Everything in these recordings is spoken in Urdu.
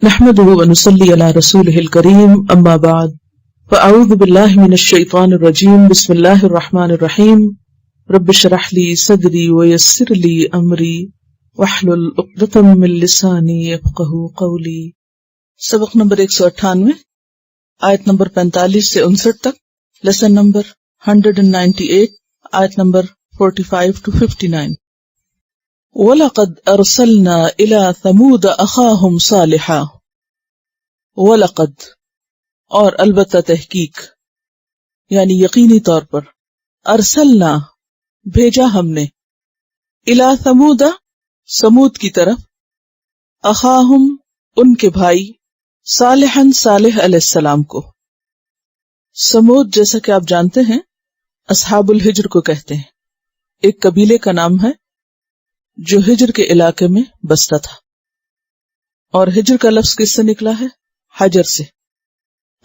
نحمده ونصلي على رسوله الكريم اما بعد فاعوذ بالله من الشيطان الرجيم بسم الله الرحمن الرحيم رب اشرح لي صدري ويسر لي امري واحلل عقدة من لساني يفقهوا قولي۔ سبق نمبر 198، آیت نمبر 45 سے 59 تک، لیسن نمبر 198، آیت نمبر 45 to 59۔ وَلَقَدْ أَرْسَلْنَا إِلَى ثَمُودَ أَخَاهُمْ صَالِحًا، وَلَقَدْ اور البتہ تحقیق یعنی یقینی طور پر، ارسلنا بھیجا ہم نے، الی ثمود سمود کی طرف، اخاہم ان کے بھائی، صالحًا صالح علیہ السلام کو۔ سمود جیسا کہ آپ جانتے ہیں اصحاب الحجر کو کہتے ہیں، ایک قبیلے کا نام ہے جو ہجر کے علاقے میں بستا تھا، اور ہجر کا لفظ کس سے نکلا ہے؟ حجر سے۔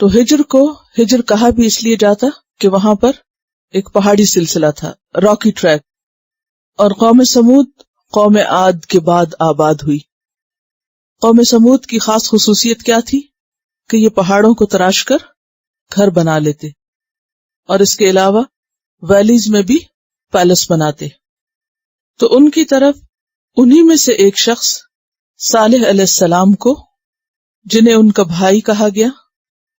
تو ہجر کو ہجر کہا بھی اس لیے جاتا کہ وہاں پر ایک پہاڑی سلسلہ تھا، راکی ٹریک، اور قوم سمود قوم عاد کے بعد آباد ہوئی۔ قوم سمود کی خاص خصوصیت کیا تھی کہ یہ پہاڑوں کو تراش کر گھر بنا لیتے، اور اس کے علاوہ ویلیز میں بھی پیلس بناتے۔ تو ان کی طرف انہی میں سے ایک شخص صالح علیہ السلام کو، جنہیں ان کا بھائی کہا گیا،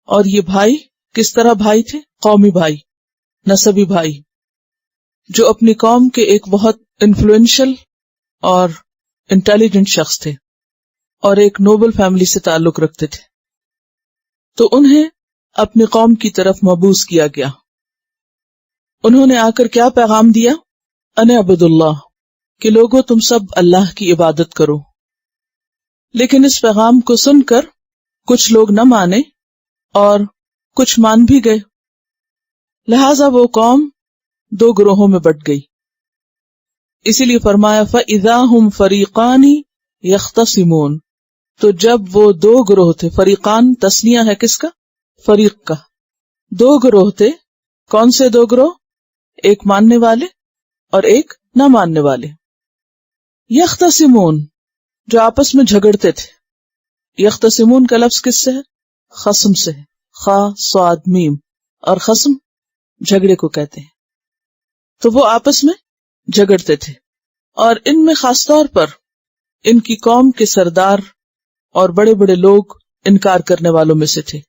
اور یہ بھائی کس طرح بھائی تھے؟ قومی بھائی، نسبی بھائی، جو اپنی قوم کے ایک بہت انفلوئنشل اور انٹیلیجنٹ شخص تھے، اور ایک نوبل فیملی سے تعلق رکھتے تھے۔ تو انہیں اپنی قوم کی طرف مبعوث کیا گیا۔ انہوں نے آ کر کیا پیغام دیا؟ ان اعبدوا اللہ، کہ لوگوں تم سب اللہ کی عبادت کرو۔ لیکن اس پیغام کو سن کر کچھ لوگ نہ مانے اور کچھ مان بھی گئے، لہذا وہ قوم دو گروہوں میں بٹ گئی۔ اسی لیے فرمایا فَإِذَا هُمْ فَرِيقَانِ يَخْتَصِمُونَ، تو جب وہ دو گروہ تھے، فریقان تسنیہ ہے کس کا؟ فریق کا۔ دو گروہ تھے، کون سے دو گروہ؟ ایک ماننے والے اور ایک نہ ماننے والے۔ یختصمون، جو آپس میں جھگڑتے تھے۔ یختصمون کا لفظ کس سے ہے؟ خصم سے ہے، خا صاد میم، اور خصم جھگڑے کو کہتے ہیں۔ تو وہ آپس میں جھگڑتے تھے، اور ان میں خاص طور پر ان کی قوم کے سردار اور بڑے بڑے لوگ انکار کرنے والوں میں سے تھے۔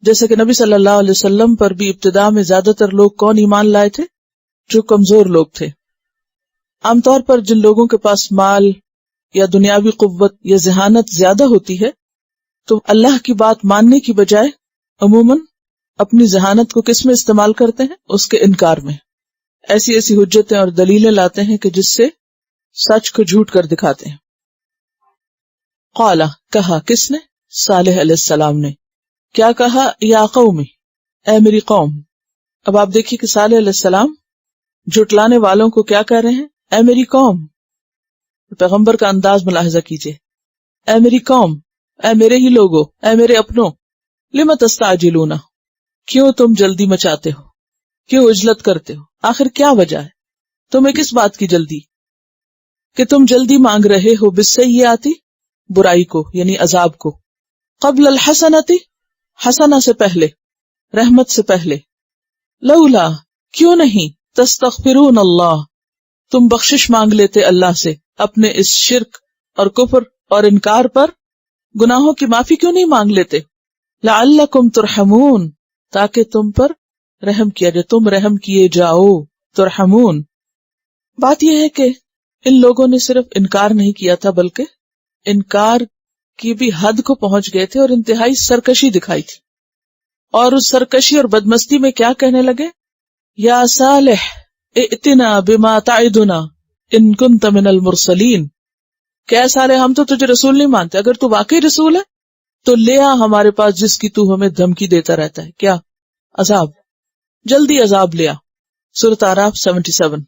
جیسے کہ نبی صلی اللہ علیہ وسلم پر بھی ابتدا میں زیادہ تر لوگ کون ایمان لائے تھے؟ جو کمزور لوگ تھے۔ عام طور پر جن لوگوں کے پاس مال یا دنیاوی قوت یا ذہانت زیادہ ہوتی ہے، تو اللہ کی بات ماننے کی بجائے عموماً اپنی ذہانت کو کس میں استعمال کرتے ہیں؟ اس کے انکار میں۔ ایسی ایسی حجتیں اور دلیلیں لاتے ہیں کہ جس سے سچ کو جھوٹ کر دکھاتے ہیں۔ قالا، کہا کس نے؟ صالح علیہ السلام نے۔ کیا کہا؟ یا قومی، اے میری قوم۔ اب آپ دیکھیے کہ صالح علیہ السلام جھٹلانے والوں کو کیا کہہ رہے ہیں؟ اے میری قوم۔ پیغمبر کا انداز ملاحظہ کیجئے، اے میری قوم، اے میرے ہی لوگو، اے میرے اپنوں، لم تستعجلون، کیوں تم جلدی مچاتے ہو، کیوں عجلت کرتے ہو؟ آخر کیا وجہ ہے؟ تمہیں کس بات کی جلدی کہ تم جلدی مانگ رہے ہو بالسیئات، برائی کو یعنی عذاب کو، قبل الحسنۃ، حسنہ سے پہلے، رحمت سے پہلے، لولا، کیوں نہیں، تستغفرون اللہ، تم بخشش مانگ لیتے اللہ سے اپنے اس شرک اور کفر اور انکار پر، گناہوں کی معافی کیوں نہیں مانگ لیتے؟ لعلکم ترحمون، تاکہ تم پر رحم کیا جائے، تم رحم کیے جاؤ، ترحمون۔ بات یہ ہے کہ ان لوگوں نے صرف انکار نہیں کیا تھا، بلکہ انکار کی بھی حد کو پہنچ گئے تھے اور انتہائی سرکشی دکھائی تھی، اور اس سرکشی اور بدمستی میں کیا کہنے لگے؟ یا صالح ائتنا بما تعدنا ان کنت من المرسلین، کہ اے صالح ہم تو تجھے رسول نہیں مانتے، اگر تو واقعی رسول ہے تو لے آ ہمارے پاس جس کی تو ہمیں دھمکی دیتا رہتا ہے، کیا؟ عذاب، جلدی عذاب لے آ۔ سورۃ اعراف 77۔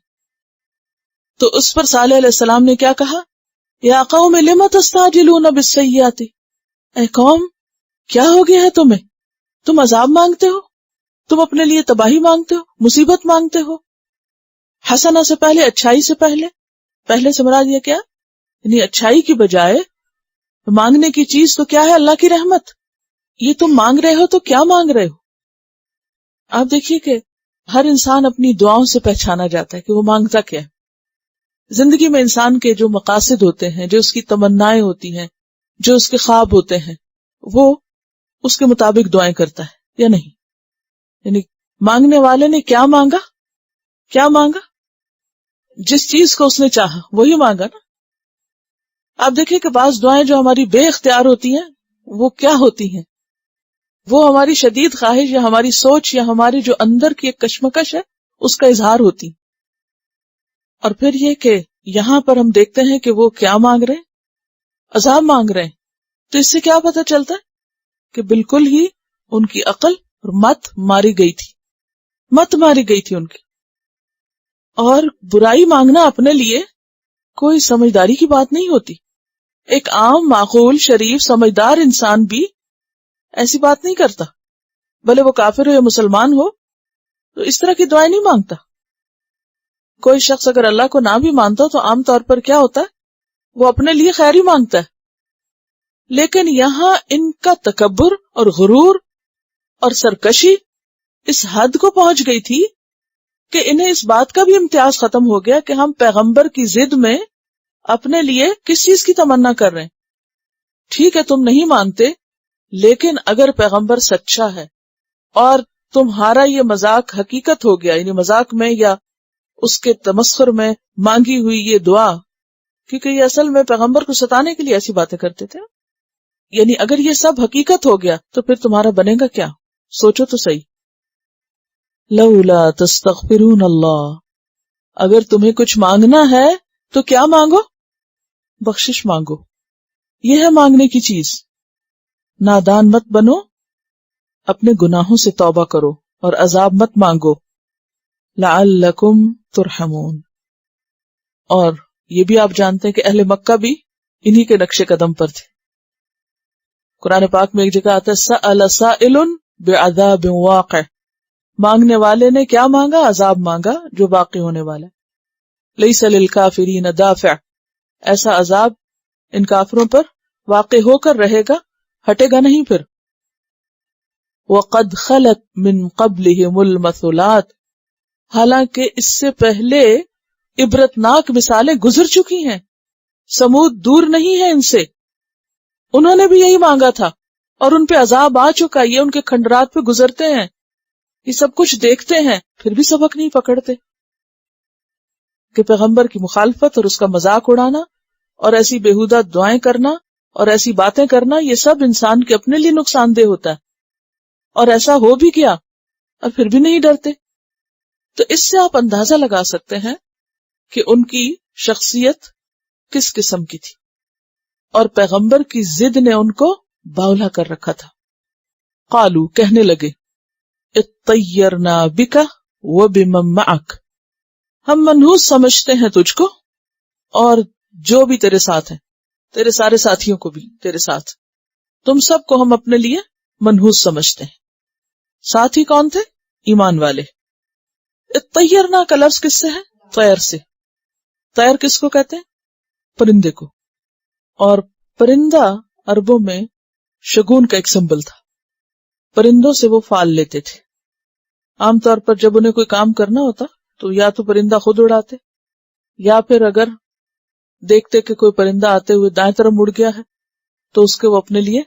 تو اس پر صالح علیہ السلام نے کیا کہا؟ یا قوم لم تستعجلون بالسیئات، اے قوم کیا ہو گیا ہے تمہیں؟ تم عذاب مانگتے ہو، تم اپنے لیے تباہی مانگتے ہو، مصیبت مانگتے ہو۔ حسنہ سے پہلے، اچھائی سے پہلے، پہلے سے مراد یہ کیا؟ یعنی اچھائی کی بجائے مانگنے کی چیز تو کیا ہے؟ اللہ کی رحمت. یہ تم مانگ رہے ہو تو کیا مانگ رہے ہو؟ آپ دیکھیے کہ ہر انسان اپنی دعاؤں سے پہچانا جاتا ہے کہ وہ مانگتا کیا ہے. زندگی میں انسان کے جو مقاصد ہوتے ہیں، جو اس کی تمنائیں ہوتی ہیں، جو اس کے خواب ہوتے ہیں، وہ اس کے مطابق دعائیں کرتا ہے یا نہیں. یعنی مانگنے والے نے کیا مانگا؟ کیا مانگا؟ جس چیز کو اس نے چاہا وہی مانگا نا. آپ دیکھیں کہ بعض دعائیں جو ہماری بے اختیار ہوتی ہیں وہ کیا ہوتی ہیں؟ وہ ہماری شدید خواہش یا ہماری سوچ یا ہماری جو اندر کی ایک کشمکش ہے اس کا اظہار ہوتی. اور پھر یہ کہ یہاں پر ہم دیکھتے ہیں کہ وہ کیا مانگ رہے ہیں؟ عذاب مانگ رہے ہیں. تو اس سے کیا پتہ چلتا ہے کہ بالکل ہی ان کی عقل اور مت ماری گئی تھی. مت ماری گئی تھی ان کی. اور برائی مانگنا اپنے لیے کوئی سمجھداری کی بات نہیں ہوتی. ایک عام معقول شریف سمجھدار انسان بھی ایسی بات نہیں کرتا، بھلے وہ کافر ہو یا مسلمان ہو، تو اس طرح کی دعائیں نہیں مانگتا. کوئی شخص اگر اللہ کو نہ بھی مانتا تو عام طور پر کیا ہوتا ہے؟ وہ اپنے لیے خیر ہی مانگتا ہے. لیکن یہاں ان کا تکبر اور غرور اور سرکشی اس حد کو پہنچ گئی تھی کہ انہیں اس بات کا بھی امتیاز ختم ہو گیا کہ ہم پیغمبر کی ضد میں اپنے لیے کس چیز کی تمنا کر رہے ہیں. ٹھیک ہے تم نہیں مانتے، لیکن اگر پیغمبر سچا ہے اور تمہارا یہ مذاق حقیقت ہو گیا، یعنی مذاق میں یا اس کے تمسخر میں مانگی ہوئی یہ دعا، کیونکہ یہ اصل میں پیغمبر کو ستانے کے لیے ایسی باتیں کرتے تھے، یعنی اگر یہ سب حقیقت ہو گیا تو پھر تمہارا بنے گا کیا؟ سوچو تو صحیح. لولا تستغفرون اللہ، اگر تمہیں کچھ مانگنا ہے تو کیا مانگو؟ بخشش مانگو. یہ ہے مانگنے کی چیز. نادان مت بنو، اپنے گناہوں سے توبہ کرو اور عذاب مت مانگو. لعلکم ترحمون. اور یہ بھی آپ جانتے ہیں کہ اہل مکہ بھی انہی کے نقش قدم پر تھے. قرآن پاک میں ایک جگہ آتا ہے سأل سائل بعذاب واقع، مانگنے والے نے کیا مانگا؟ عذاب مانگا جو واقع ہونے والا ہے. لیس للکافرین دافع، ایسا عذاب ان کافروں پر واقع ہو کر رہے گا، ہٹے گا نہیں پھر. وقد خلت من قبلہم المثلات، حالانکہ اس سے پہلے عبرتناک مثالیں گزر چکی ہیں. سمود دور نہیں ہے ان سے، انہوں نے بھی یہی مانگا تھا اور ان پہ عذاب آ چکا. یہ ان کے کھنڈرات پہ گزرتے ہیں، یہ سب کچھ دیکھتے ہیں، پھر بھی سبق نہیں پکڑتے. کہ پیغمبر کی مخالفت اور اس کا مذاق اڑانا اور ایسی بےہودہ دعائیں کرنا اور ایسی باتیں کرنا، یہ سب انسان کے اپنے لیے نقصان دہ ہوتا ہے. اور ایسا ہو بھی گیا اور پھر بھی نہیں ڈرتے. تو اس سے آپ اندازہ لگا سکتے ہیں کہ ان کی شخصیت کس قسم کی تھی، اور پیغمبر کی ضد نے ان کو باولا کر رکھا تھا. قالو، کہنے لگے، اطیرنا بک وبمن معک، ہم منحوس سمجھتے ہیں تجھ کو اور جو بھی تیرے ساتھ ہیں، تیرے سارے ساتھیوں کو بھی تیرے ساتھ، تم سب کو ہم اپنے لیے منحوس سمجھتے ہیں. ساتھی کون تھے؟ ایمان والے. اطیرنا کا لفظ کس سے ہے؟ طیر سے. طیر کس کو کہتے ہیں؟ پرندے کو. اور پرندہ عربوں میں شگون کا ایک سمبل تھا. پرندوں سے وہ فال لیتے تھے. عام طور پر جب انہیں کوئی کام کرنا ہوتا تو یا تو پرندہ خود اڑاتے، یا پھر اگر دیکھتے کہ کوئی پرندہ آتے ہوئے دائیں طرف مڑ گیا ہے تو اس کے وہ اپنے لیے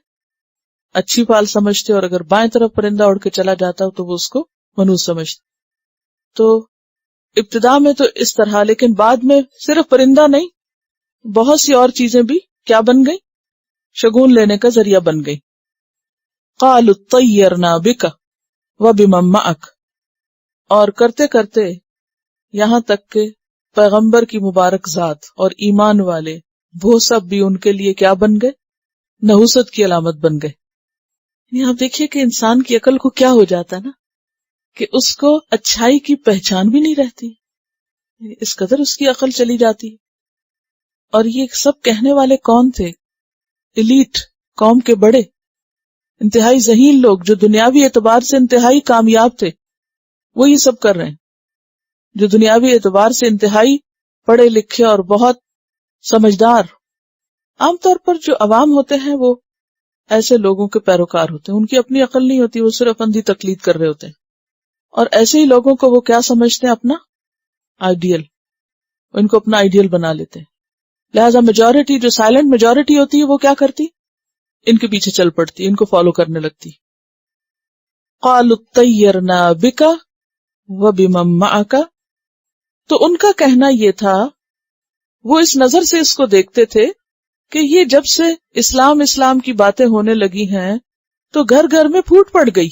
اچھی فال سمجھتے، اور اگر بائیں طرف پرندہ اڑ کے چلا جاتا تو وہ اس کو منحوس سمجھتے. تو ابتدا میں تو اس طرح، لیکن بعد میں صرف پرندہ نہیں، بہت سی اور چیزیں بھی کیا بن گئی؟ شگون لینے کا ذریعہ بن گئی. قالوا اطیرنا بک وبمن معک، اور کرتے کرتے یہاں تک کہ پیغمبر کی مبارک ذات اور ایمان والے وہ سب بھی ان کے لیے کیا بن گئے؟ نحوست کی علامت بن گئے. یعنی آپ دیکھیے کہ انسان کی عقل کو کیا ہو جاتا ہے نا، کہ اس کو اچھائی کی پہچان بھی نہیں رہتی، اس قدر اس کی عقل چلی جاتی. اور یہ سب کہنے والے کون تھے؟ ایلیٹ، قوم کے بڑے، انتہائی ذہین لوگ جو دنیاوی اعتبار سے انتہائی کامیاب تھے، وہ یہ سب کر رہے ہیں. جو دنیاوی اعتبار سے انتہائی پڑھے لکھے اور بہت سمجھدار عام طور پر جو عوام ہوتے ہیں وہ ایسے لوگوں کے پیروکار ہوتے ہیں، ان کی اپنی عقل نہیں ہوتی، وہ صرف اندھی تقلید کر رہے ہوتے ہیں، اور ایسے ہی لوگوں کو وہ کیا سمجھتے ہیں؟ اپنا آئیڈیل، ان کو اپنا آئیڈیل بنا لیتے ہیں. لہذا میجورٹی، جو سائلنٹ میجورٹی ہوتی ہے، وہ کیا کرتی؟ ان کے پیچھے چل پڑتی، ان کو فالو کرنے لگتی. قالوا اطیرنا بک وبمن معک، تو ان کا کہنا یہ تھا، وہ اس نظر سے اس کو دیکھتے تھے کہ یہ جب سے اسلام کی باتیں ہونے لگی ہیں تو گھر گھر میں پھوٹ پڑ گئی،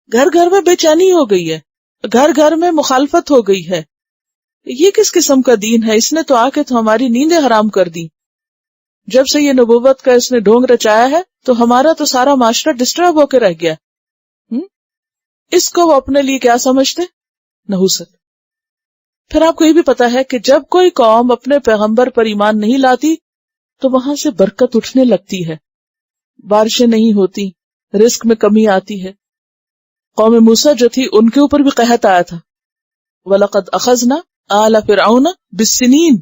گھر گھر میں بے چینی ہو گئی ہے، گھر گھر میں مخالفت ہو گئی ہے. یہ کس قسم کا دین ہے؟ اس نے تو آ کے تو ہماری نیندیں حرام کر دی. جب سے یہ نبوت کا اس نے ڈھونگ رچایا ہے تو ہمارا تو سارا معاشرہ ڈسٹرب ہو کے رہ گیا. اس کو وہ اپنے لیے کیا سمجھتے؟ نحوست. پھر آپ کو یہ بھی پتا ہے کہ جب کوئی قوم اپنے پیغمبر پر ایمان نہیں لاتی تو وہاں سے برکت اٹھنے لگتی ہے، بارشیں نہیں ہوتی، رزق میں کمی آتی ہے. قوم موسیٰ جو تھی ان کے اوپر بھی قحط آیا تھا. وَلَقَدْ أَخَذْنَا آلَ فِرْعَوْنَ بِالسِّنِينَ،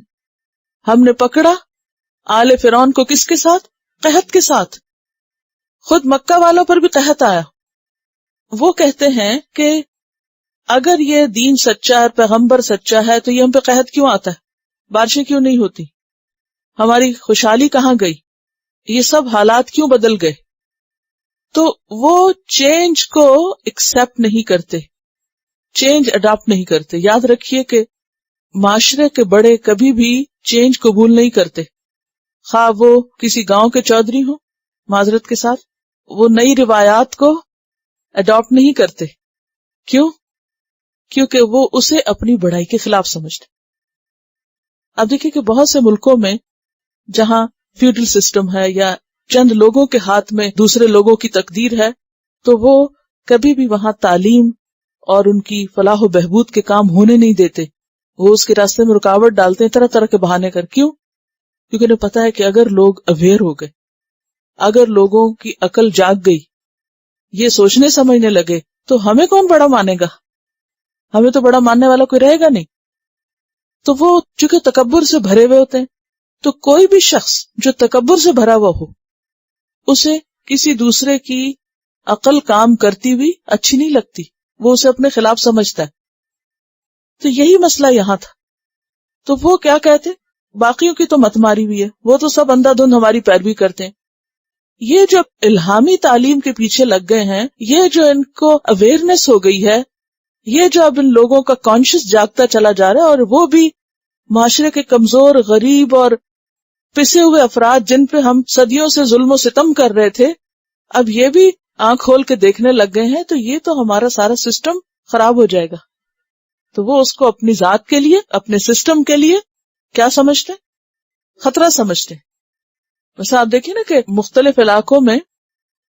ہم نے پکڑا آل فرعون کو کس کے ساتھ؟ قحط کے ساتھ. خود مکہ والوں پر بھی قحط آیا. وہ کہتے ہیں کہ اگر یہ دین سچا ہے، پیغمبر سچا ہے، تو یہ ہم پہ قحط کیوں آتا ہے؟ بارشیں کیوں نہیں ہوتی؟ ہماری خوشحالی کہاں گئی؟ یہ سب حالات کیوں بدل گئے؟ تو وہ چینج کو ایکسپٹ نہیں کرتے، چینج اڈاپٹ نہیں کرتے. یاد رکھیے کہ معاشرے کے بڑے کبھی بھی چینج قبول نہیں کرتے، خواہ وہ کسی گاؤں کے چودھری ہوں، معذرت کے ساتھ، وہ نئی روایات کو اڈاپٹ نہیں کرتے. کیوں؟ کیونکہ وہ اسے اپنی بڑائی کے خلاف سمجھتے. اب دیکھیں کہ بہت سے ملکوں میں جہاں فیوڈل سسٹم ہے یا چند لوگوں کے ہاتھ میں دوسرے لوگوں کی تقدیر ہے، تو وہ کبھی بھی وہاں تعلیم اور ان کی فلاح و بہبود کے کام ہونے نہیں دیتے. وہ اس کے راستے میں رکاوٹ ڈالتے ہیں طرح طرح کے بہانے کر. کیوں؟ کیونکہ انہیں پتا ہے کہ اگر لوگ اویئر ہو گئے، اگر لوگوں کی عقل جاگ گئی، یہ سوچنے سمجھنے لگے، تو ہمیں کون بڑا مانے گا؟ ہمیں تو بڑا ماننے والا کوئی رہے گا نہیں. تو وہ چونکہ تکبر سے بھرے ہوئے ہوتے ہیں، تو کوئی بھی شخص جو تکبر سے بھرا ہوا ہو، اسے کسی دوسرے کی عقل کام کرتی ہوئی اچھی نہیں لگتی، وہ اسے اپنے خلاف سمجھتا ہے. تو یہی مسئلہ یہاں تھا. تو وہ کیا کہتے؟ باقیوں کی تو مت ماری ہوئی ہے، وہ تو سب اندھا دھند ہماری پیروی کرتے ہیں. یہ جو الہامی تعلیم کے پیچھے لگ گئے ہیں، یہ جو ان کو اویئرنس ہو گئی ہے، یہ جو اب ان لوگوں کا کانشس جاگتا چلا جا رہا ہے، اور وہ بھی معاشرے کے کمزور، غریب اور پسے ہوئے افراد جن پہ ہم صدیوں سے ظلم و ستم کر رہے تھے، اب یہ بھی آنکھ کھول کے دیکھنے لگ گئے ہیں، تو یہ تو ہمارا سارا سسٹم خراب ہو جائے گا. تو وہ اس کو اپنی ذات کے لیے، اپنے سسٹم کے لیے کیا سمجھتے؟ خطرہ سمجھتے. ویسے آپ دیکھیں نا کہ مختلف علاقوں میں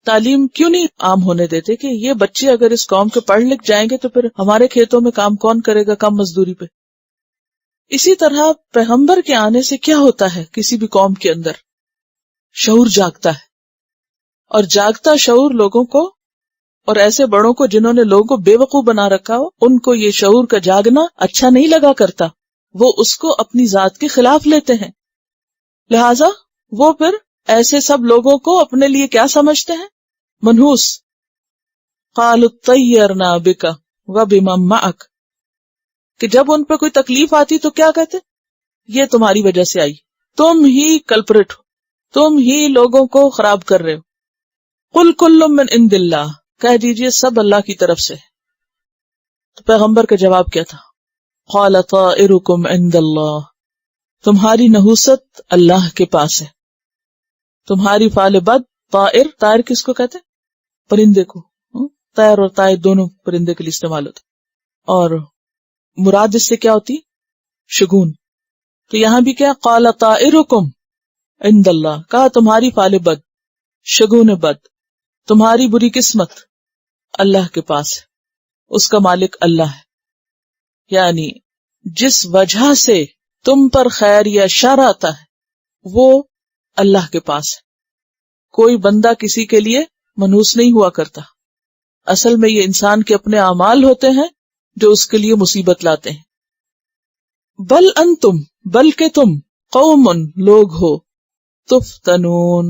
تعلیم کیوں نہیں عام ہونے دیتے کہ یہ بچے اگر اس قوم کے پڑھ لکھ جائیں گے تو پھر ہمارے کھیتوں میں کام کون کرے گا کم مزدوری پہ. اسی طرح پیغمبر کے آنے سے کیا ہوتا ہے؟ کسی بھی قوم کے اندر شعور جاگتا ہے، اور جاگتا شعور لوگوں کو، اور ایسے بڑوں کو جنہوں نے لوگوں کو بے وقوف بنا رکھا ہو، ان کو یہ شعور کا جاگنا اچھا نہیں لگا کرتا. وہ اس کو اپنی ذات کے خلاف لیتے ہیں. لہذا وہ پھر ایسے سب لوگوں کو اپنے لیے کیا سمجھتے ہیں؟ منحوس. قالوا اطیرنا بک وبمن معک، کہ جب ان پہ کوئی تکلیف آتی تو کیا کہتے؟ یہ تمہاری وجہ سے آئی، تم ہی کلپریٹ ہو، تم ہی لوگوں کو خراب کر رہے ہو. قل کل من عند اللہ، کہہ دیجئے سب اللہ کی طرف سے. تو پیغمبر کا جواب کیا تھا؟ قال طائرکم عند اللہ، تمہاری نحوست اللہ کے پاس ہے، تمہاری فعل بد. طائر کس کو کہتے؟ پرندے کو. طائر اور طائر دونوں پرندے کے لیے استعمال ہوتے، اور مراد اس سے کیا ہوتی؟ شگون. تو یہاں بھی کیا؟ قال طائرکم عند اللہ، کہا تمہاری فعل بد، شگون بد، تمہاری بری قسمت اللہ کے پاس ہے، اس کا مالک اللہ ہے. یعنی جس وجہ سے تم پر خیر یا شر آتا ہے وہ اللہ کے پاس ہے. کوئی بندہ کسی کے لیے منحوس نہیں ہوا کرتا. اصل میں یہ انسان کے اپنے اعمال ہوتے ہیں جو اس کے لیے مصیبت لاتے ہیں. بل انتم، بلکہ تم، قوم، لوگ ہو، تفتنون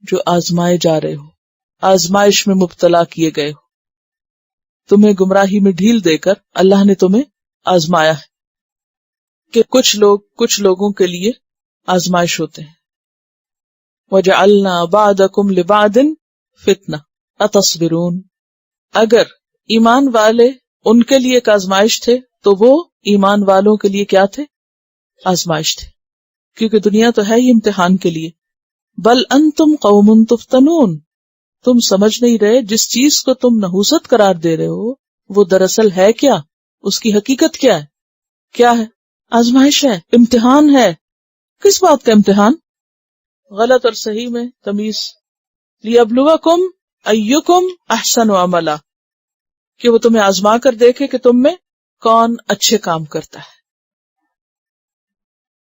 جو آزمائے جا رہے ہو، آزمائش میں مبتلا کیے گئے ہو. تمہیں گمراہی میں ڈھیل دے کر اللہ نے تمہیں آزمایا ہے کہ کچھ لوگوں کے لیے آزمائش ہوتے ہیں. وَجَعَلْنَا بَعْضَكُمْ لِبَعْضٍ فِتْنَةً أَتَصْبِرُونَ. اگر ایمان والے ان کے لیے ایک آزمائش تھے تو وہ ایمان والوں کے لیے کیا تھے؟ آزمائش تھے، کیونکہ دنیا تو ہے ہی امتحان کے لیے. بل انتم قوم تفتنون، تم سمجھ نہیں رہے جس چیز کو تم نحوست قرار دے رہے ہو وہ دراصل ہے کیا، اس کی حقیقت کیا ہے؟ کیا ہے؟ آزمائش ہے، امتحان ہے. کس بات کا امتحان؟ غلط اور صحیح میں تمیز. لیبلوکم ایکم احسن عملا، کہ وہ تمہیں آزما کر دیکھے کہ تم میں کون اچھے کام کرتا ہے.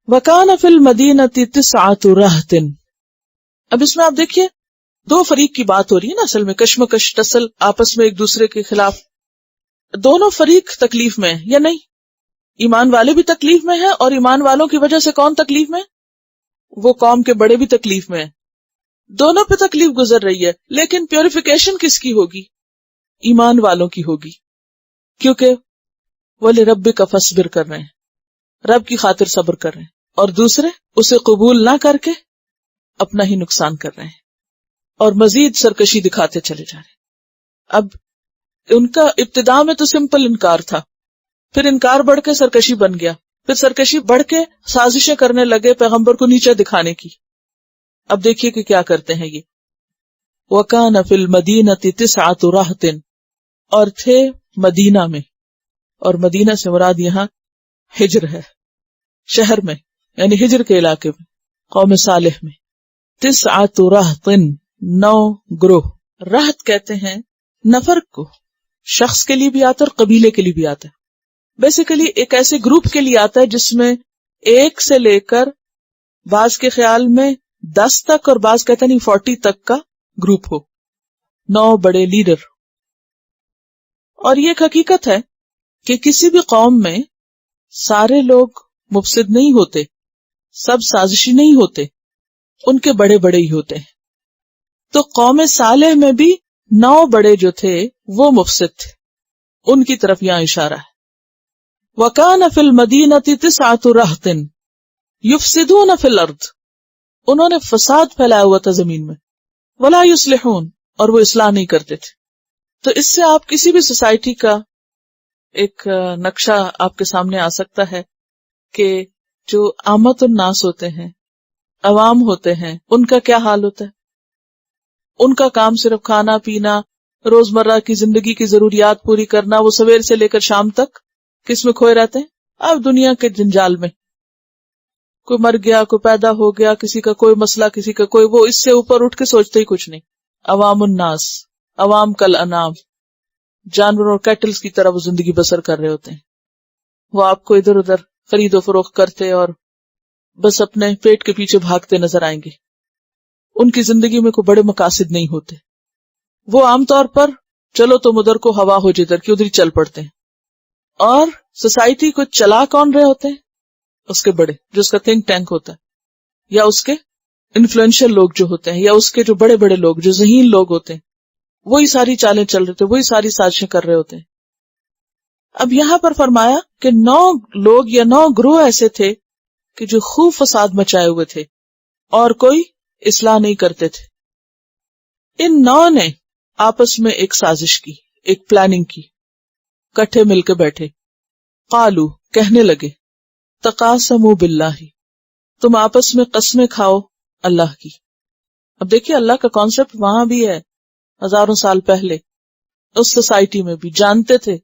وَكَانَ فِي الْمَدِينَةِ 9 رَهْطٍ. اب اس میں آپ دیکھیے دو فریق کی بات ہو رہی ہے نا، اصل میں کشمکش ٹسل آپس میں ایک دوسرے کے خلاف. دونوں فریق تکلیف میں ہیں یا نہیں؟ ایمان والے بھی تکلیف میں ہیں، اور ایمان والوں کی وجہ سے کون تکلیف میں؟ وہ قوم کے بڑے بھی تکلیف میں ہیں. دونوں پہ تکلیف گزر رہی ہے، لیکن پیوریفیکیشن کس کی ہوگی؟ ایمان والوں کی ہوگی، کیونکہ وہ لِرَبِّكَ فَاصْبِرْ کر رہے ہیں، رب کی خاطر صبر کر رہے ہیں، اور دوسرے اسے قبول نہ کر کے اپنا ہی نقصان کر رہے ہیں اور مزید سرکشی دکھاتے چلے جا رہے ہیں. اب ان کا ابتدا میں تو سمپل انکار تھا، پھر انکار بڑھ کے سرکشی بن گیا، پھر سرکشی بڑھ کے سازشیں کرنے لگے پیغمبر کو نیچے دکھانے کی. اب دیکھیے کہ کیا کرتے ہیں یہ. وَكَانَ فِي الْمَدِينَةِ 9 رَهْطٍ، اور تھے مدینہ میں، اور مدینہ سے مراد یہاں ہجر ہے، شہر میں، یعنی ہجر کے علاقے میں، قوم صالح میں. 9 رَهْطٍ، 9 گروہ. رہط کہتے ہیں نفر کو، شخص کے لیے بھی آتا ہے اور قبیلے کے لیے بھی آتا ہے. بیسیکلی ایک ایسے گروپ کے لیے آتا ہے جس میں 1 سے لے کر بعض کے خیال میں 10 تک، اور بعض کہتے ہیں 40 تک کا گروپ ہو، 9 بڑے لیڈر. اور یہ ایک حقیقت ہے کہ کسی بھی قوم میں سارے لوگ مفسد نہیں ہوتے، سب سازشی نہیں ہوتے، ان کے بڑے بڑے ہی ہوتے ہیں. تو قوم صالح میں بھی 9 بڑے جو تھے وہ مفسد تھے، ان کی طرف یہاں اشارہ ہے. وَكَانَ فِي الْمَدِينَةِ 9 رَهْطٍ يُفْسِدُونَ فِي الْأَرْضِ، انہوں نے فساد پھیلایا ہوا تھا زمین میں. وَلَا يُصْلِحُونَ، اور وہ اصلاح نہیں کرتے تھے. تو اس سے آپ کسی بھی سوسائٹی کا ایک نقشہ آپ کے سامنے آ سکتا ہے کہ جو عامت الناس ہوتے ہیں، عوام ہوتے ہیں، ان کا کیا حال ہوتا ہے. ان کا کام صرف کھانا پینا، روزمرہ کی زندگی کی ضروریات پوری کرنا. وہ سویر سے لے کر شام تک کس میں کھوئے رہتے ہیں؟ اب دنیا کے جنجال میں. کوئی مر گیا، کوئی پیدا ہو گیا، کسی کا کوئی مسئلہ، کسی کا کوئی، وہ اس سے اوپر اٹھ کے سوچتے ہی کچھ نہیں. عوام الناس، عوام کل انام، جانوروں اور کیٹلز کی طرح وہ زندگی بسر کر رہے ہوتے ہیں. وہ آپ کو ادھر ادھر خرید و فروخت کرتے اور بس اپنے پیٹ کے پیچھے بھاگتے نظر آئیں گے. ان کی زندگی میں کوئی بڑے مقاصد نہیں ہوتے. وہ عام طور پر چلو تم ادھر کو ہوا ہو جدھر کی ادھر ہی چل پڑتے ہیں. اور سوسائٹی کو چلا کون رہے ہوتے ہیں؟ اس کے بڑے، جو اس کا تھنک ٹینک ہوتا ہے، یا اس کے انفلوئنشل لوگ جو ہوتے ہیں، یا اس کے جو بڑے بڑے لوگ، جو ذہین لوگ ہوتے ہیں، وہی ساری چالیں چل رہے تھے، وہی ساری سازشیں کر رہے ہوتے ہیں. اب یہاں پر فرمایا کہ 9 لوگ یا 9 گروہ ایسے تھے کہ جو خوب فساد مچائے ہوئے تھے اور کوئی اصلاح نہیں کرتے تھے. ان 9 نے آپس میں ایک سازش کی، ایک پلاننگ کی، کٹھے مل کے بیٹھے. قالو، کہنے لگے، تقاسموا باللہ، تم آپس میں قسمیں کھاؤ اللہ کی. اب دیکھیے اللہ کا کانسیپٹ وہاں بھی ہے، ہزاروں سال پہلے اس سوسائٹی میں بھی جانتے تھے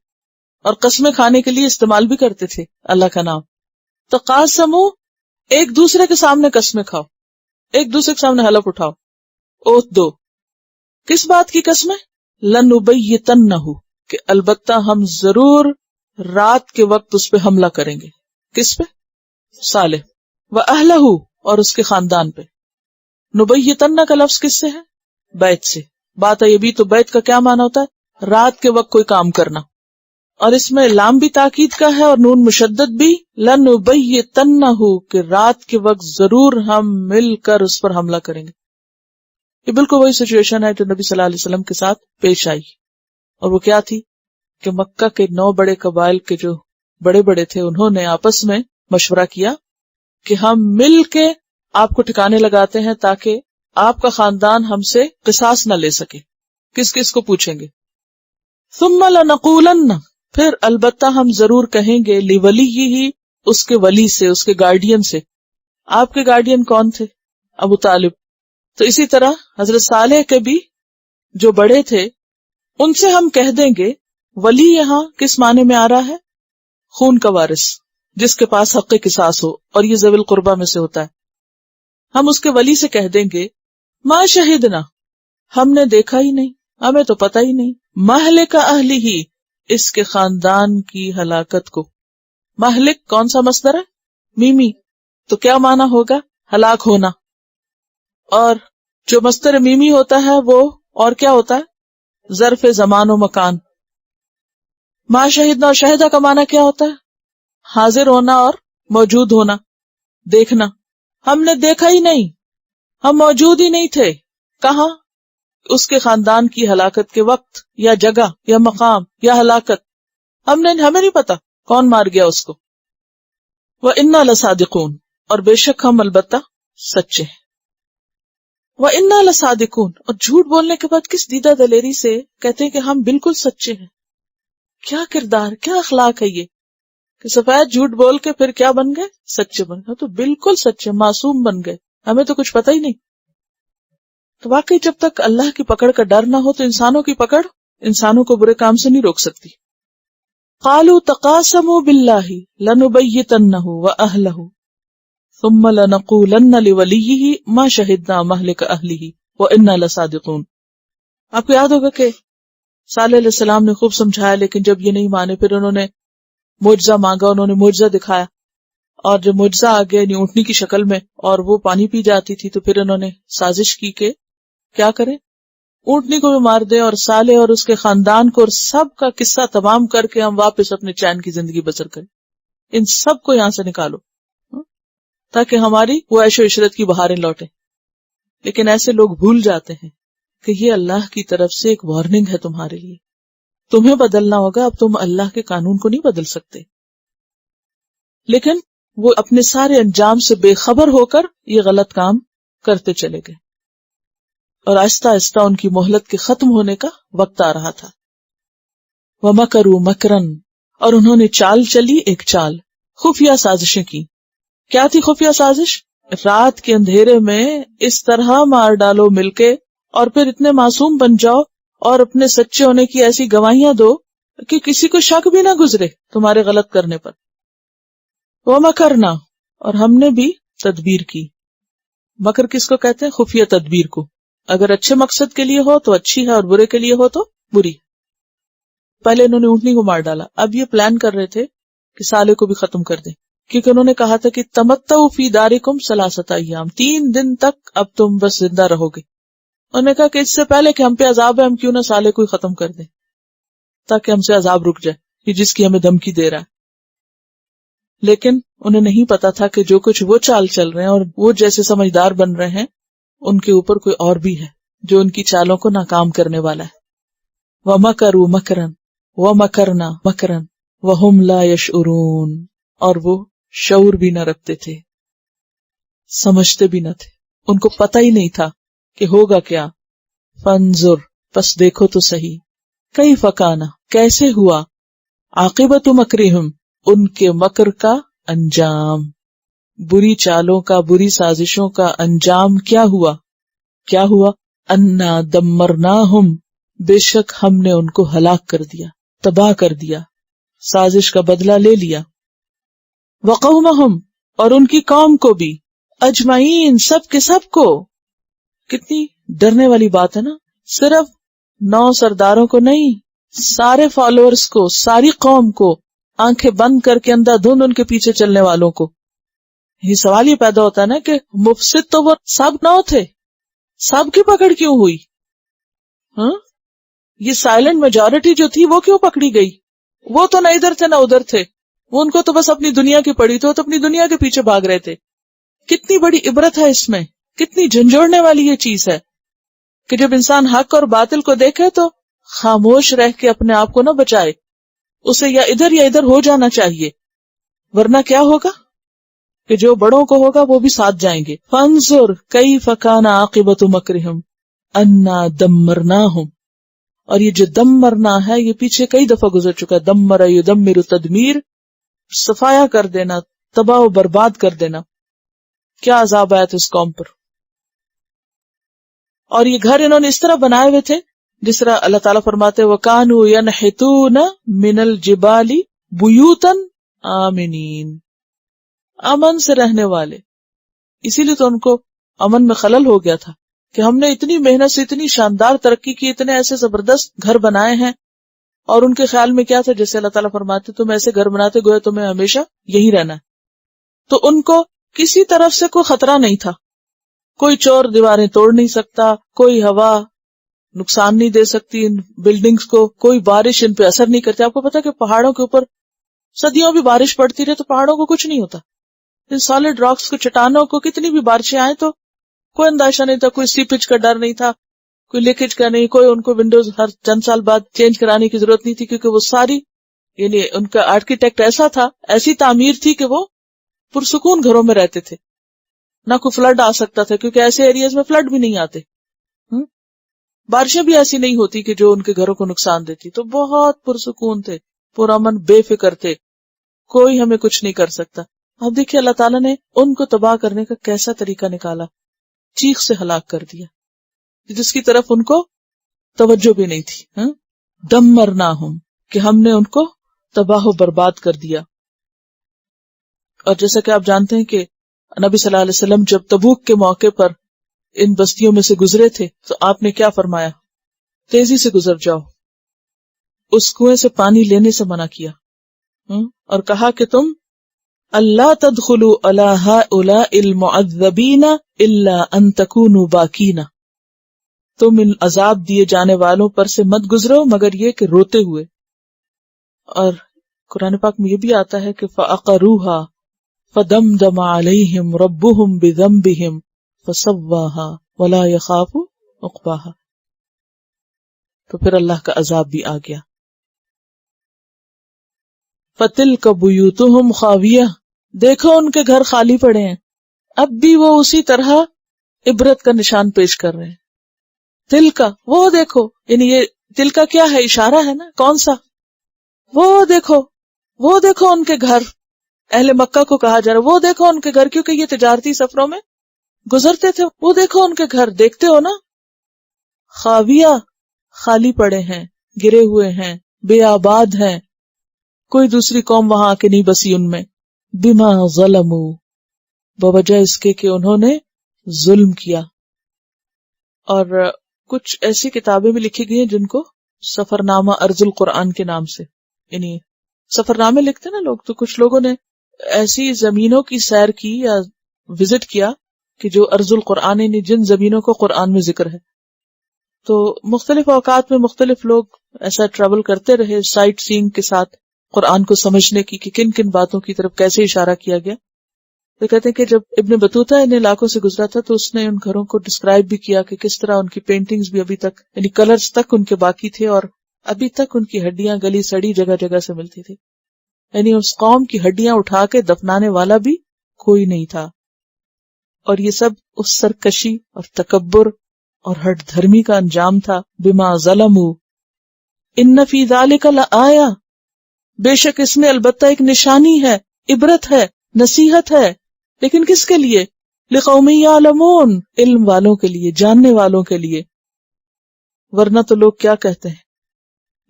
اور قسمیں کھانے کے لیے استعمال بھی کرتے تھے اللہ کا نام. تقاسموا، ایک دوسرے کے سامنے قسمیں کھاؤ، ایک دوسرے کے سامنے حلف اٹھاؤ، اوتھ دو. کس بات کی قسمیں؟ لنبیتنہ، کہ البتہ ہم ضرور رات کے وقت اس پہ حملہ کریں گے. کس پہ؟ صالح. وَأَهْلَهُ، اور اس کے خاندان پہ. نبیتنہ کا لفظ کس سے ہے؟ بیت سے. بات ہے یہ بھی تو بیت کا کیا معنی ہوتا ہے؟ رات کے وقت کوئی کام کرنا. اور اس میں لام بھی تاکید کا ہے اور نون مشدد بھی، لنبیتنہ، کہ رات کے وقت ضرور ہم مل کر اس پر حملہ کریں گے. یہ بالکل وہی سچویشن ہے جو نبی صلی اللہ علیہ وسلم کے ساتھ پیش آئی، اور وہ کیا تھی کہ مکہ کے 9 بڑے قبائل کے جو بڑے بڑے تھے انہوں نے آپس میں مشورہ کیا کہ ہم مل کے آپ کو ٹھکانے لگاتے ہیں تاکہ آپ کا خاندان ہم سے قصاص نہ لے سکے. کس کس کو پوچھیں گے؟ ثم لنقولن، پھر البتہ ہم ضرور کہیں گے، لولیہ، اس کے ولی سے، اس کے گارڈین سے. آپ کے گارڈین کون تھے؟ ابو طالب. تو اسی طرح حضرت صالح کے بھی جو بڑے تھے ان سے ہم کہہ دیں گے. ولی یہاں کس معنی میں آ رہا ہے؟ خون کا وارث، جس کے پاس حق قصاص ہو، اور یہ ذوی القربہ میں سے ہوتا ہے. ہم اس کے ولی سے کہہ دیں گے، ما شہدنا، ہم نے دیکھا ہی نہیں، ہمیں تو پتہ ہی نہیں، مہلک اہلہ، اس کے خاندان کی ہلاکت کو. مہلک کون سا مصدر ہے؟ میمی. تو کیا معنی ہوگا؟ ہلاک ہونا. اور جو مصدر میمی ہوتا ہے وہ اور کیا ہوتا ہے؟ ظرف زمان و مکان. ما شہدنا اور شہدہ کا معنی کیا ہوتا ہے؟ حاضر ہونا اور موجود ہونا، دیکھنا. ہم نے دیکھا ہی نہیں، ہم موجود ہی نہیں تھے. کہاں؟ اس کے خاندان کی ہلاکت کے وقت یا جگہ یا مقام یا ہلاکت. ہمیں نہیں پتا کون مار گیا اس کو. وَإِنَّا لَصَادِقُونَ، اور بے شک ہم البتہ سچے ہیں. وَإِنَّا لَصَادِقُونَ، اور جھوٹ بولنے کے بعد کس دیدہ دلیری سے کہتے ہیں کہ ہم بالکل سچے ہیں. کیا کردار، کیا اخلاق ہے یہ کہ سفید جھوٹ بول کے پھر کیا بن گئے؟ سچے بن گئے. تو بالکل سچے، معصوم بن گئے، ہمیں تو کچھ پتہ ہی نہیں. تو واقعی جب تک اللہ کی پکڑ کا ڈر نہ ہو تو انسانوں کی پکڑ انسانوں کو برے کام سے نہیں روک سکتی. قالوا تقاسموا باللہ لنبیتنہ واہلہ ثم لنقولن لولیہ ما شہدنا مہلک اہلہ وانا لصادقون. آپ کو یاد ہوگا کہ صالح علیہ السلام نے خوب سمجھایا، لیکن جب یہ نہیں مانے پھر انہوں نے معجزہ مانگا، انہوں نے معجزہ دکھایا، اور جب معجزہ آ گیا یعنی اونٹنی کی شکل میں اور وہ پانی پی جاتی تھی، تو پھر انہوں نے سازش کی کہ کیا کریں، اونٹنی کو بھی مار دیں اور صالح اور اس کے خاندان کو اور سب کا قصہ تمام کر کے ہم واپس اپنے چین کی زندگی بسر کریں. ان سب کو یہاں سے نکالو تاکہ ہماری وہ عیش و عشرت کی بہاریں لوٹیں. لیکن ایسے لوگ بھول جاتے ہیں کہ یہ اللہ کی طرف سے ایک وارننگ ہے تمہارے لیے، تمہیں بدلنا ہوگا، اب تم اللہ کے قانون کو نہیں بدل سکتے. لیکن وہ اپنے سارے انجام سے بے خبر ہو کر یہ غلط کام کرتے چلے گئے، اور آہستہ آہستہ ان کی مہلت کے ختم ہونے کا وقت آ رہا تھا. وَمَكَرُوا مَكْرًا، اور انہوں نے چال چلی ایک چال، خفیہ سازشیں کی. کیا تھی خفیہ سازش؟ رات کے اندھیرے میں اس طرح مار ڈالو مل کے، اور پھر اتنے معصوم بن جاؤ اور اپنے سچے ہونے کی ایسی گواہیاں دو کہ کسی کو شک بھی نہ گزرے تمہارے غلط کرنے پر. وَمَكَرْنَا، اور ہم نے بھی تدبیر کی. مکر کس کو کہتے ہیں؟ خفیہ تدبیر کو. اگر اچھے مقصد کے لیے ہو تو اچھی ہے اور برے کے لیے ہو تو بری. پہلے انہوں نے اونٹنی کو مار ڈالا، اب یہ پلان کر رہے تھے کہ صالح کو بھی ختم کر دیں، کیونکہ انہوں نے کہا تھا کہ تمتعوا فی دارکم 3 ایام، 3 دن تک اب تم بس زندہ رہو گے. انہوں نے کہا کہ اس سے پہلے کہ ہم پہ عذاب ہے، ہم کیوں نہ صالح کو ہی ختم کر دیں تاکہ ہم سے عذاب رک جائے، یہ جس کی ہمیں دھمکی دے رہا ہے. لیکن انہیں نہیں پتا تھا کہ جو کچھ وہ چال چل رہے ہیں اور وہ جیسے سمجھدار بن رہے ہیں، ان کے اوپر کوئی اور بھی ہے جو ان کی چالوں کو ناکام کرنے والا ہے. وَمَكَرُوا مَكْرًا وَمَكَرْنَا مَكْرًا وَهُمْ لَا يَشْعُرُونَ، اور وہ شعور بھی نہ رکھتے تھے، سمجھتے بھی نہ تھے، ان کو پتہ ہی نہیں تھا کہ ہوگا کیا. فَانظُرْ، پس دیکھو تو صحیح، کیف کان، کیسے ہوا، عاقبۃ مکرہم، ان کے مکر کا انجام، بری چالوں کا، بری سازشوں کا انجام کیا ہوا. کیا ہوا؟ انا دمرناہم، بے شک ہم نے ان کو ہلاک کر دیا، تباہ کر دیا، سازش کا بدلہ لے لیا. وقومہم، اور ان کی قوم کو بھی، اجمعین، سب کے سب کو. کتنی ڈرنے والی بات ہے نا، صرف 9 سرداروں کو نہیں، سارے فالوورز کو، ساری قوم کو، آنکھیں بند کر کے اندھا دھند ان کے پیچھے چلنے والوں کو. یہ سوال یہ پیدا ہوتا ہے نا کہ مفسد تو وہ سب 9 تھے، سب کی پکڑ کیوں ہوئی؟ ہاں، یہ سائلنٹ میجورٹی جو تھی وہ کیوں پکڑی گئی؟ وہ تو نہ ادھر تھے نہ ادھر تھے، وہ ان کو تو بس اپنی دنیا کی پڑی تھی، وہ تو اپنی دنیا کے پیچھے بھاگ رہے تھے. کتنی بڑی عبرت ہے اس میں، کتنی جھنجھوڑنے والی یہ چیز ہے کہ جب انسان حق اور باطل کو دیکھے تو خاموش رہ کے اپنے آپ کو نہ بچائے، اسے یا ادھر ہو جانا چاہیے، ورنہ کیا ہوگا کہ جو بڑوں کو ہوگا وہ بھی ساتھ جائیں گے. فانظر کیف کان عاقبۃ مکرہم انا دمرناہم. اور یہ جو دم مرنا ہے یہ پیچھے کئی دفعہ گزر چکا ہے. دمر یدمر تدمیر، صفایا کر دینا، تباہ و برباد کر دینا. کیا عذاب آیا تھا اس قوم پر. اور یہ گھر انہوں نے اس طرح بنائے ہوئے تھے جس طرح اللہ تعالیٰ فرماتے وَكَانُوا يَنْحِتُونَ مِنَ الْجِبَالِ بُيُوتًا آمِنِينَ، امن سے رہنے والے. اسی لیے تو ان کو امن میں خلل ہو گیا تھا کہ ہم نے اتنی محنت سے اتنی شاندار ترقی کی، اتنے ایسے زبردست گھر بنائے ہیں، اور ان کے خیال میں کیا تھا، جیسے اللہ تعالیٰ فرماتے تم ایسے گھر بناتے گویا تمہیں ہمیشہ یہی رہنا ہے. تو ان کو کسی طرف سے کوئی خطرہ نہیں تھا، کوئی چور دیواریں توڑ نہیں سکتا، کوئی ہوا نقصان نہیں دے سکتی ان بلڈنگز کو، کوئی بارش ان پہ اثر نہیں کرتی. آپ کو پتا کہ پہاڑوں کے اوپر صدیوں بھی بارش پڑتی رہے تو پہاڑوں کو کچھ نہیں ہوتا. ان سالڈ راکس کو، چٹانوں کو کتنی بھی بارشیں آئیں تو کوئی اندیشہ نہیں تھا، کوئی سیپیج کا ڈر نہیں تھا، کوئی لیکیج کا نہیں، کوئی ان کو ونڈوز ہر چند سال بعد چینج کرانے کی ضرورت نہیں تھی، کیونکہ وہ ساری یعنی ان کا آرکیٹیکٹ ایسا تھا، ایسی تعمیر تھی کہ وہ پرسکون گھروں میں رہتے تھے. نہ کوئی فلڈ آ سکتا تھا کیونکہ ایسے ایریاز میں فلڈ بھی نہیں آتے، بارشیں بھی ایسی نہیں ہوتی کہ جو ان کے گھروں کو نقصان دیتی. تو بہت پرسکون تھے، پرامن، بے فکر تھے، کوئی ہمیں کچھ نہیں کر سکتا. اب دیکھیے اللہ تعالیٰ نے ان کو تباہ کرنے کا کیسا طریقہ نکالا، چیخ سے ہلاک کر دیا جس کی طرف ان کو توجہ بھی نہیں تھی. دمرناہم، کہ ہم نے ان کو تباہ و برباد کر دیا. اور جیسا کہ آپ جانتے ہیں کہ نبی صلی اللہ علیہ وسلم جب تبوک کے موقع پر ان بستیوں میں سے گزرے تھے تو آپ نے کیا فرمایا، تیزی سے گزر جاؤ. اس کنویں سے پانی لینے سے منع کیا اور کہا کہ تم اللہ تدخلوا علی ہؤلاء المعذبین الا ان تکونوا باکین، تم ان عذاب دیے جانے والوں پر سے مت گزرو مگر یہ کہ روتے ہوئے. اور قرآن پاک میں یہ بھی آتا ہے کہ فعقروها فدمدم علیہم ربهم بذنبهم فسواها ولا يخاف عقباها. تو پھر اللہ کا عذاب بھی آ گیا. فتلک بیوتہم خاویہ، دیکھو ان کے گھر خالی پڑے ہیں. اب بھی وہ اسی طرح عبرت کا نشان پیش کر رہے ہیں. دل کا وہ دیکھو، یعنی یہ دل کا کیا ہے، اشارہ ہے نا. کون سا؟ وہ دیکھو ان کے گھر. اہل مکہ کو کہا جا رہا وہ دیکھو ان کے گھر، کیونکہ یہ تجارتی سفروں میں گزرتے تھے. وہ دیکھو ان کے گھر، دیکھتے ہو نا. خاویہ، خالی پڑے ہیں، گرے ہوئے ہیں، بے آباد ہیں، کوئی دوسری قوم وہاں آ کے نہیں بسی ان میں. بما ظلموا، بوجہ اس کے کہ انہوں نے ظلم کیا. اور کچھ ایسی کتابیں بھی لکھی گئی ہیں جن کو سفر نامہ ارض القرآن کے نام سے، یعنی سفر نامے لکھتے نا لوگ، تو کچھ لوگوں نے ایسی زمینوں کی سیر کی یا وزٹ کیا کہ جو ارض القرآن، یعنی جن زمینوں کو قرآن میں ذکر ہے. تو مختلف اوقات میں مختلف لوگ ایسا ٹریول کرتے رہے سائٹ سینگ کے ساتھ قرآن کو سمجھنے کی کہ کن کن باتوں کی طرف کیسے اشارہ کیا گیا. تو کہتے ہیں کہ جب ابن بطوطہ ان علاقوں سے گزرا تھا تو اس نے ان گھروں کو ڈسکرائب بھی کیا کہ کس طرح ان کی پینٹنگز بھی ابھی تک، یعنی کلرز تک ان کے باقی تھے، اور ابھی تک ان کی ہڈیاں گلی سڑی جگہ جگہ سے ملتی تھی. یعنی اس قوم کی ہڈیاں اٹھا کے دفنانے والا بھی کوئی نہیں تھا. اور یہ سب اس سرکشی اور تکبر اور ہٹ دھرمی کا انجام تھا. بما ظلموا ان فی ذلک لآیہ، بے شک اس میں البتہ ایک نشانی ہے، عبرت ہے، نصیحت ہے. لیکن کس کے لیے؟ لقوم یعلمون، علم والوں کے لیے، جاننے والوں کے لیے. ورنہ تو لوگ کیا کہتے ہیں،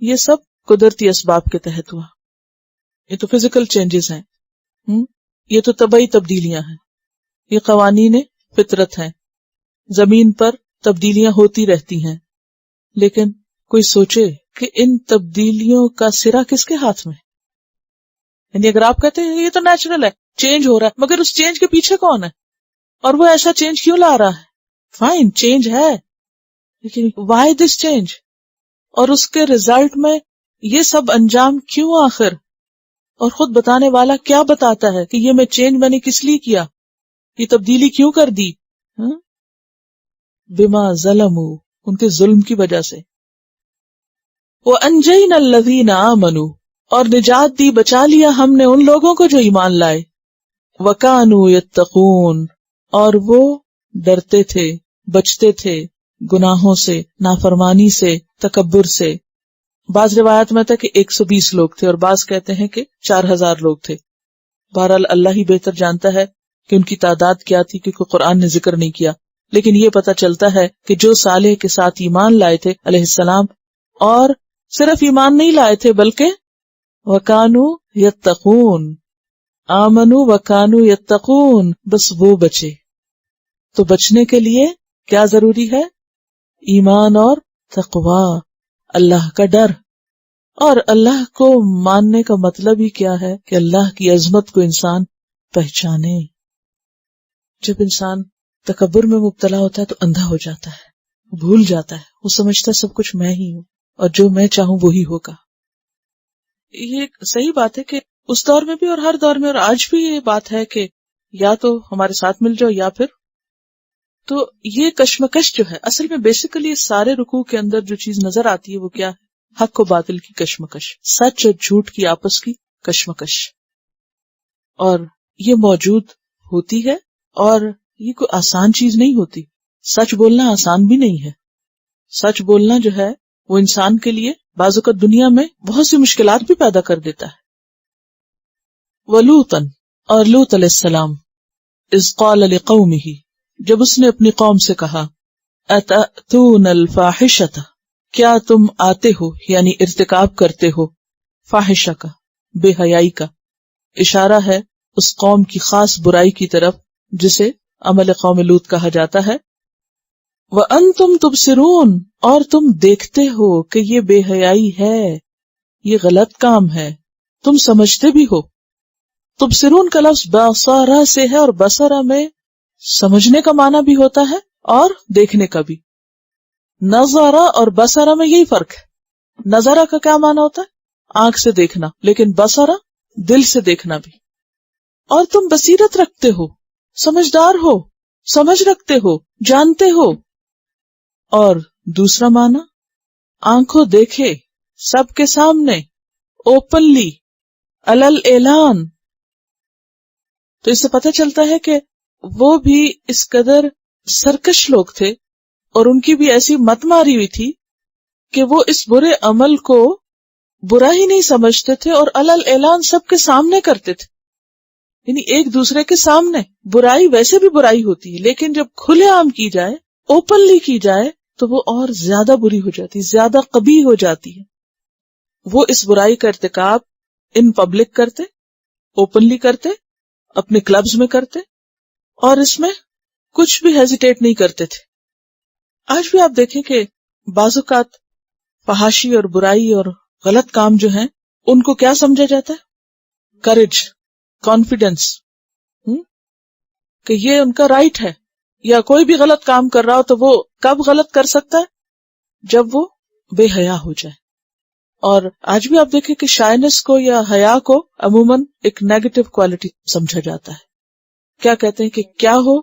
یہ سب قدرتی اسباب کے تحت ہوا. یہ تو فزیکل چینجز ہیں، یہ تو طبعی تبدیلیاں ہیں، یہ قوانین فطرت ہیں. زمین پر تبدیلیاں ہوتی رہتی ہیں، لیکن کوئی سوچے کہ ان تبدیلیوں کا سرا کس کے ہاتھ میں؟ یعنی اگر آپ کہتے ہیں یہ تو نیچرل ہے، چینج ہو رہا ہے، مگر اس چینج کے پیچھے کون ہے اور وہ ایسا چینج کیوں لا رہا ہے؟ فائن، چینج ہے، لیکن وائی دس چینج؟ اور اس کے ریزلٹ میں یہ سب انجام کیوں آخر؟ اور خود بتانے والا کیا بتاتا ہے کہ یہ میں چینج میں نے کس لیے کیا، یہ تبدیلی کیوں کر دی؟ بما ظلموا، ان کے ظلم کی وجہ سے. وَأَنْجَيْنَا الَّذِينَ آمَنُوا، اور نجات دی، بچا لیا ہم نے ان لوگوں کو جو ایمان لائے. وَكَانُوا يَتَّقُونَ، اور وہ ڈرتے تھے، بچتے تھے گناہوں سے، نافرمانی سے، تکبر سے. بعض روایت میں تھا کہ 120 لوگ تھے اور بعض کہتے ہیں کہ 4000 لوگ تھے. بہرحال اللہ ہی بہتر جانتا ہے کہ ان کی تعداد کیا تھی، کیونکہ قرآن نے ذکر نہیں کیا. لیکن یہ پتہ چلتا ہے کہ جو صالح کے ساتھ ایمان لائے تھے علیہ السلام، اور صرف ایمان نہیں لائے تھے بلکہ وَكَانُوا يَتَّقُونَ، آمنوا وَكَانُوا يَتَّقُونَ، بس وہ بچے. تو بچنے کے لیے کیا ضروری ہے؟ ایمان اور تقوی، اللہ کا ڈر. اور اللہ کو ماننے کا مطلب ہی کیا ہے کہ اللہ کی عظمت کو انسان پہچانے. جب انسان تکبر میں مبتلا ہوتا ہے تو اندھا ہو جاتا ہے، بھول جاتا ہے، وہ سمجھتا ہے سب کچھ میں ہی ہوں اور جو میں چاہوں وہی ہوگا. یہ ایک صحیح بات ہے کہ اس دور میں بھی اور ہر دور میں، اور آج بھی یہ بات ہے کہ یا تو ہمارے ساتھ مل جاؤ یا پھر. تو یہ کشمکش جو ہے، اصل میں بیسیکلی سارے رکوع کے اندر جو چیز نظر آتی ہے وہ کیا ہے؟ حق و باطل کی کشمکش، سچ اور جھوٹ کی آپس کی کشمکش. اور یہ موجود ہوتی ہے، اور یہ کوئی آسان چیز نہیں ہوتی. سچ بولنا آسان بھی نہیں ہے. سچ بولنا جو ہے وہ انسان کے لیے بعض اوقات دنیا میں بہت سی مشکلات بھی پیدا کر دیتا ہے. وَلُوطًا، اور لوط علیہ السلام، اذ قال لقومہ، جب اس نے اپنی قوم سے کہا، اتأتون الفاحشۃ، کیا تم آتے ہو یعنی ارتکاب کرتے ہو فاحشہ کا، بے حیائی کا. اشارہ ہے اس قوم کی خاص برائی کی طرف جسے عمل قوم لوط کہا جاتا ہے. وَأَنْتُمْ تُبْصِرُونَ، اور تم دیکھتے ہو کہ یہ بے حیائی ہے، یہ غلط کام ہے، تم سمجھتے بھی ہو. تبصرون کا لفظ بصارہ سے ہے، اور بصرہ میں سمجھنے کا معنی بھی ہوتا ہے اور دیکھنے کا بھی. نظرہ اور بصرہ میں یہی فرق ہے. نظرہ کا کیا معنی ہوتا ہے؟ آنکھ سے دیکھنا، لیکن بصرہ دل سے دیکھنا بھی. اور تم بصیرت رکھتے ہو، سمجھدار ہو، سمجھ رکھتے ہو، جانتے ہو. اور دوسرا معنی آنکھوں دیکھے، سب کے سامنے، اوپنلی، علل اعلان. تو اس سے پتہ چلتا ہے کہ وہ بھی اس قدر سرکش لوگ تھے اور ان کی بھی ایسی مت ماری ہوئی تھی کہ وہ اس برے عمل کو برا ہی نہیں سمجھتے تھے اور علل اعلان سب کے سامنے کرتے تھے. یعنی ایک دوسرے کے سامنے. برائی ویسے بھی برائی ہوتی ہے، لیکن جب کھلے عام کی جائے، اوپنلی کی جائے، تو وہ اور زیادہ بری ہو جاتی، زیادہ قبیح ہو جاتی ہے. وہ اس برائی کا ارتکاب ان پبلک کرتے، اوپنلی کرتے، اپنے کلبز میں کرتے، اور اس میں کچھ بھی ہیزیٹیٹ نہیں کرتے تھے. آج بھی آپ دیکھیں کہ بعض اوقات فحاشی اور برائی اور غلط کام جو ہیں ان کو کیا سمجھا جاتا ہے؟ کریج، کانفیڈنس، کہ یہ ان کا رائٹ ہے. یا کوئی بھی غلط کام کر رہا ہو تو وہ کب غلط کر سکتا ہے؟ جب وہ بے حیا ہو جائے. اور آج بھی آپ دیکھیں کہ شائنس کو یا حیا کو عموماً ایک نیگیٹو کوالٹی سمجھا جاتا ہے. کیا کہتے ہیں کہ کیا ہو،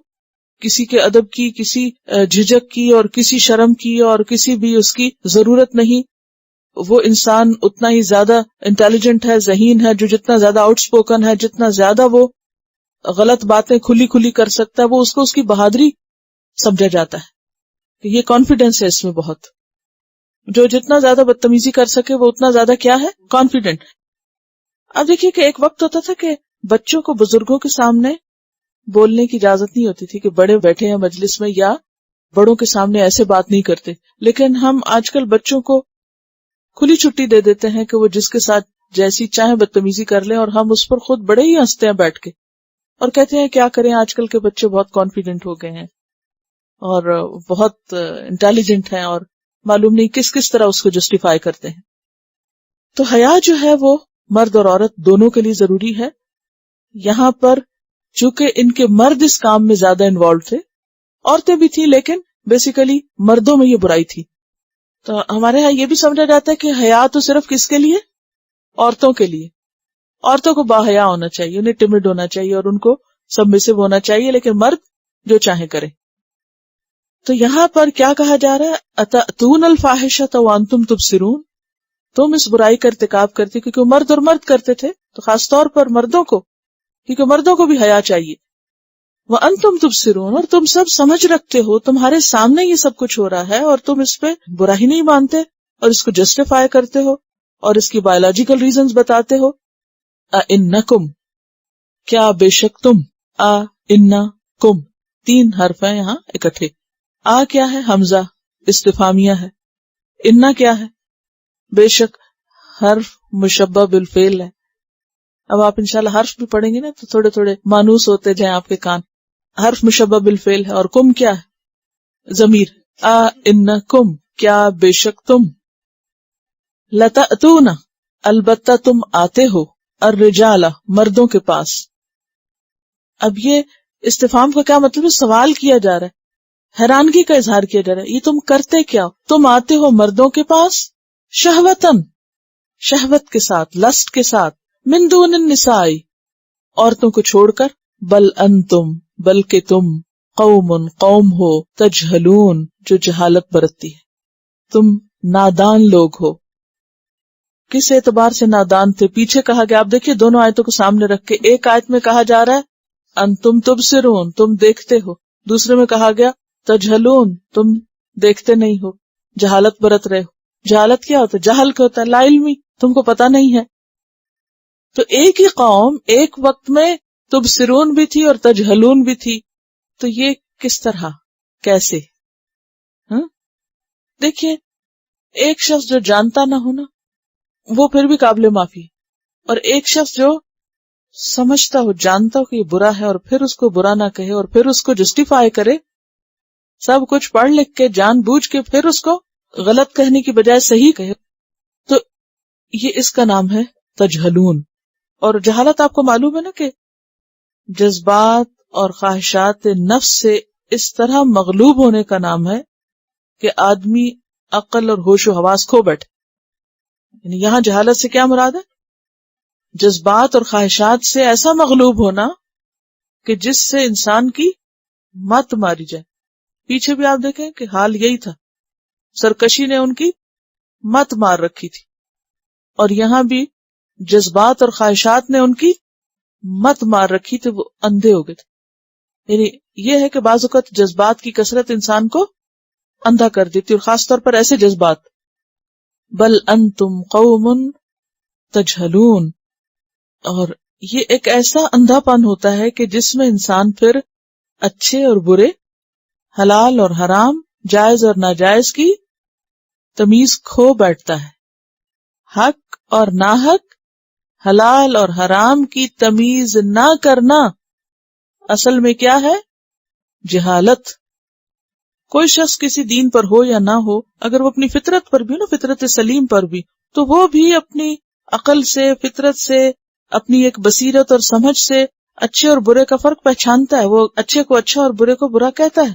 کسی کے ادب کی، کسی جھجک کی اور کسی شرم کی اور کسی بھی اس کی ضرورت نہیں. وہ انسان اتنا ہی زیادہ انٹیلیجنٹ ہے، ذہین ہے، جو جتنا زیادہ آؤٹ اسپوکن ہے، جتنا زیادہ وہ غلط باتیں کھلی کھلی کر سکتا ہے، وہ اس کو اس کی بہادری سمجھا جاتا ہے کہ یہ کانفیڈنس ہے اس میں بہت. جو جتنا زیادہ بدتمیزی کر سکے وہ اتنا زیادہ کیا ہے؟ کانفیڈنٹ. اب دیکھیے کہ ایک وقت ہوتا تھا کہ بچوں کو بزرگوں کے سامنے بولنے کی اجازت نہیں ہوتی تھی کہ بڑے بیٹھے ہیں مجلس میں یا بڑوں کے سامنے ایسے بات نہیں کرتے. لیکن ہم آج کل بچوں کو کھلی چھٹی دے دیتے ہیں کہ وہ جس کے ساتھ جیسی چاہیں بدتمیزی کر لیں، اور ہم اس پر خود بڑے ہی ہنستے ہیں بیٹھ کے اور کہتے ہیں کیا کریں، آج کل کے بچے بہت کانفیڈنٹ ہو گئے ہیں اور بہت انٹیلیجنٹ ہیں، اور معلوم نہیں کس کس طرح اس کو جسٹیفائی کرتے ہیں. تو حیا جو ہے وہ مرد اور عورت دونوں کے لیے ضروری ہے. یہاں پر چونکہ ان کے مرد اس کام میں زیادہ انوالو تھے، عورتیں بھی تھی لیکن بیسیکلی مردوں میں یہ برائی تھی تو ہمارے ہاں یہ بھی سمجھا جاتا ہے کہ حیا تو صرف کس کے لیے؟ عورتوں کے لیے. عورتوں کو باحیا ہونا چاہیے، انہیں ٹمڈ ہونا چاہیے اور ان کو سبمسو ہونا چاہیے، لیکن مرد جو چاہے کرے. تو یہاں پر کیا کہا جا رہا ہے؟ اتأتون الفاحشۃ وانتم تبصرون، تم اس برائی کا ارتکاب کرتے، کیونکہ مرد اور مرد کرتے تھے تو خاص طور پر مردوں کو، کیونکہ مردوں کو بھی حیا چاہیے. وانتم تبصرون، اور تم سب سمجھ رکھتے ہو، تمہارے سامنے یہ سب کچھ ہو رہا ہے اور تم اس پہ برا ہی نہیں مانتے اور اس کو جسٹیفائی کرتے ہو اور اس کی بایولوجیکل ریزنز بتاتے ہو. اِنَّکُمْ، کیا بے شک تم، اِنَّکُمْ، 3 حرف ہیں یہاں اکٹھے. کیا ہے؟ حمزہ استفہامیہ ہے. اِنَّ کیا ہے؟ بے شک حرف مشبہ بالفعل ہے. اب آپ انشاءاللہ حرف بھی پڑھیں گے نا تو تھوڑے تھوڑے مانوس ہوتے جائیں آپ کے کان. حرف مشبہ بالفعل ہے اور کم کیا ہے؟ ضمیر. اِنَّکُمْ، کیا بے شک تم، لَتَأْتُونَ، البتہ تم آتے ہو، الرجال، مردوں کے پاس. اب یہ استفہام کا کیا مطلب ہے؟ سوال کیا جا رہا ہے، حیرانگی کا اظہار کیا جا رہا ہے. یہ تم کرتے کیا؟ تم آتے ہو مردوں کے پاس شہوتن، شہوت کے ساتھ، لسٹ کے ساتھ، من دون النساء، عورتوں کو چھوڑ کر، بل انتم، بلکہ تم، قوم ہو، تجہلون، جو جہالت برتتی ہے، تم نادان لوگ ہو. کس اعتبار سے نادان تھے؟ پیچھے کہا گیا، آپ دیکھیے دونوں آیتوں کو سامنے رکھ کے، ایک آیت میں کہا جا رہا ہے انتم تبصرون، تم دیکھتے ہو، دوسرے میں کہا گیا تجہلون، تم دیکھتے نہیں ہو، جہالت برت رہے ہو. جہالت کیا ہوتا ہے؟ جہل کیا ہوتا ہے؟ لا علمی، تم کو پتا نہیں ہے. تو ایک ہی قوم ایک وقت میں تبصرون بھی تھی اور تجہلون بھی تھی، تو یہ کس طرح، کیسے؟ دیکھیے ایک شخص جو جانتا نہ ہونا وہ پھر بھی قابل معافی، اور ایک شخص جو سمجھتا ہو، جانتا ہو کہ یہ برا ہے اور پھر اس کو برا نہ کہے اور پھر اس کو جسٹیفائی کرے، سب کچھ پڑھ لکھ کے جان بوجھ کے پھر اس کو غلط کہنے کی بجائے صحیح کہے، تو یہ اس کا نام ہے تجہلون. اور جہالت آپ کو معلوم ہے نا کہ جذبات اور خواہشات نفس سے اس طرح مغلوب ہونے کا نام ہے کہ آدمی عقل اور ہوش و حواس کھو بیٹھے. یعنی یہاں جہالت سے کیا مراد ہے؟ جذبات اور خواہشات سے ایسا مغلوب ہونا کہ جس سے انسان کی مت ماری جائے. پیچھے بھی آپ دیکھیں کہ حال یہی تھا، سرکشی نے ان کی مت مار رکھی تھی، اور یہاں بھی جذبات اور خواہشات نے ان کی مت مار رکھی تھی، وہ اندھے ہو گئے تھے. یعنی یہ ہے کہ بعض اوقات جذبات کی کثرت انسان کو اندھا کر دیتی، اور خاص طور پر ایسے جذبات. بل انتم قوم تجہلون، اور یہ ایک ایسا اندھا پن ہوتا ہے کہ جس میں انسان پھر اچھے اور برے، حلال اور حرام، جائز اور ناجائز کی تمیز کھو بیٹھتا ہے. حق اور ناحق، حلال اور حرام کی تمیز نہ کرنا اصل میں کیا ہے؟ جہالت. کوئی شخص کسی دین پر ہو یا نہ ہو، اگر وہ اپنی فطرت پر بھی، نا فطرت سلیم پر بھی، تو وہ بھی اپنی عقل سے، فطرت سے، اپنی ایک بصیرت اور سمجھ سے اچھے اور برے کا فرق پہچانتا ہے. وہ اچھے کو اچھا اور برے کو برا کہتا ہے.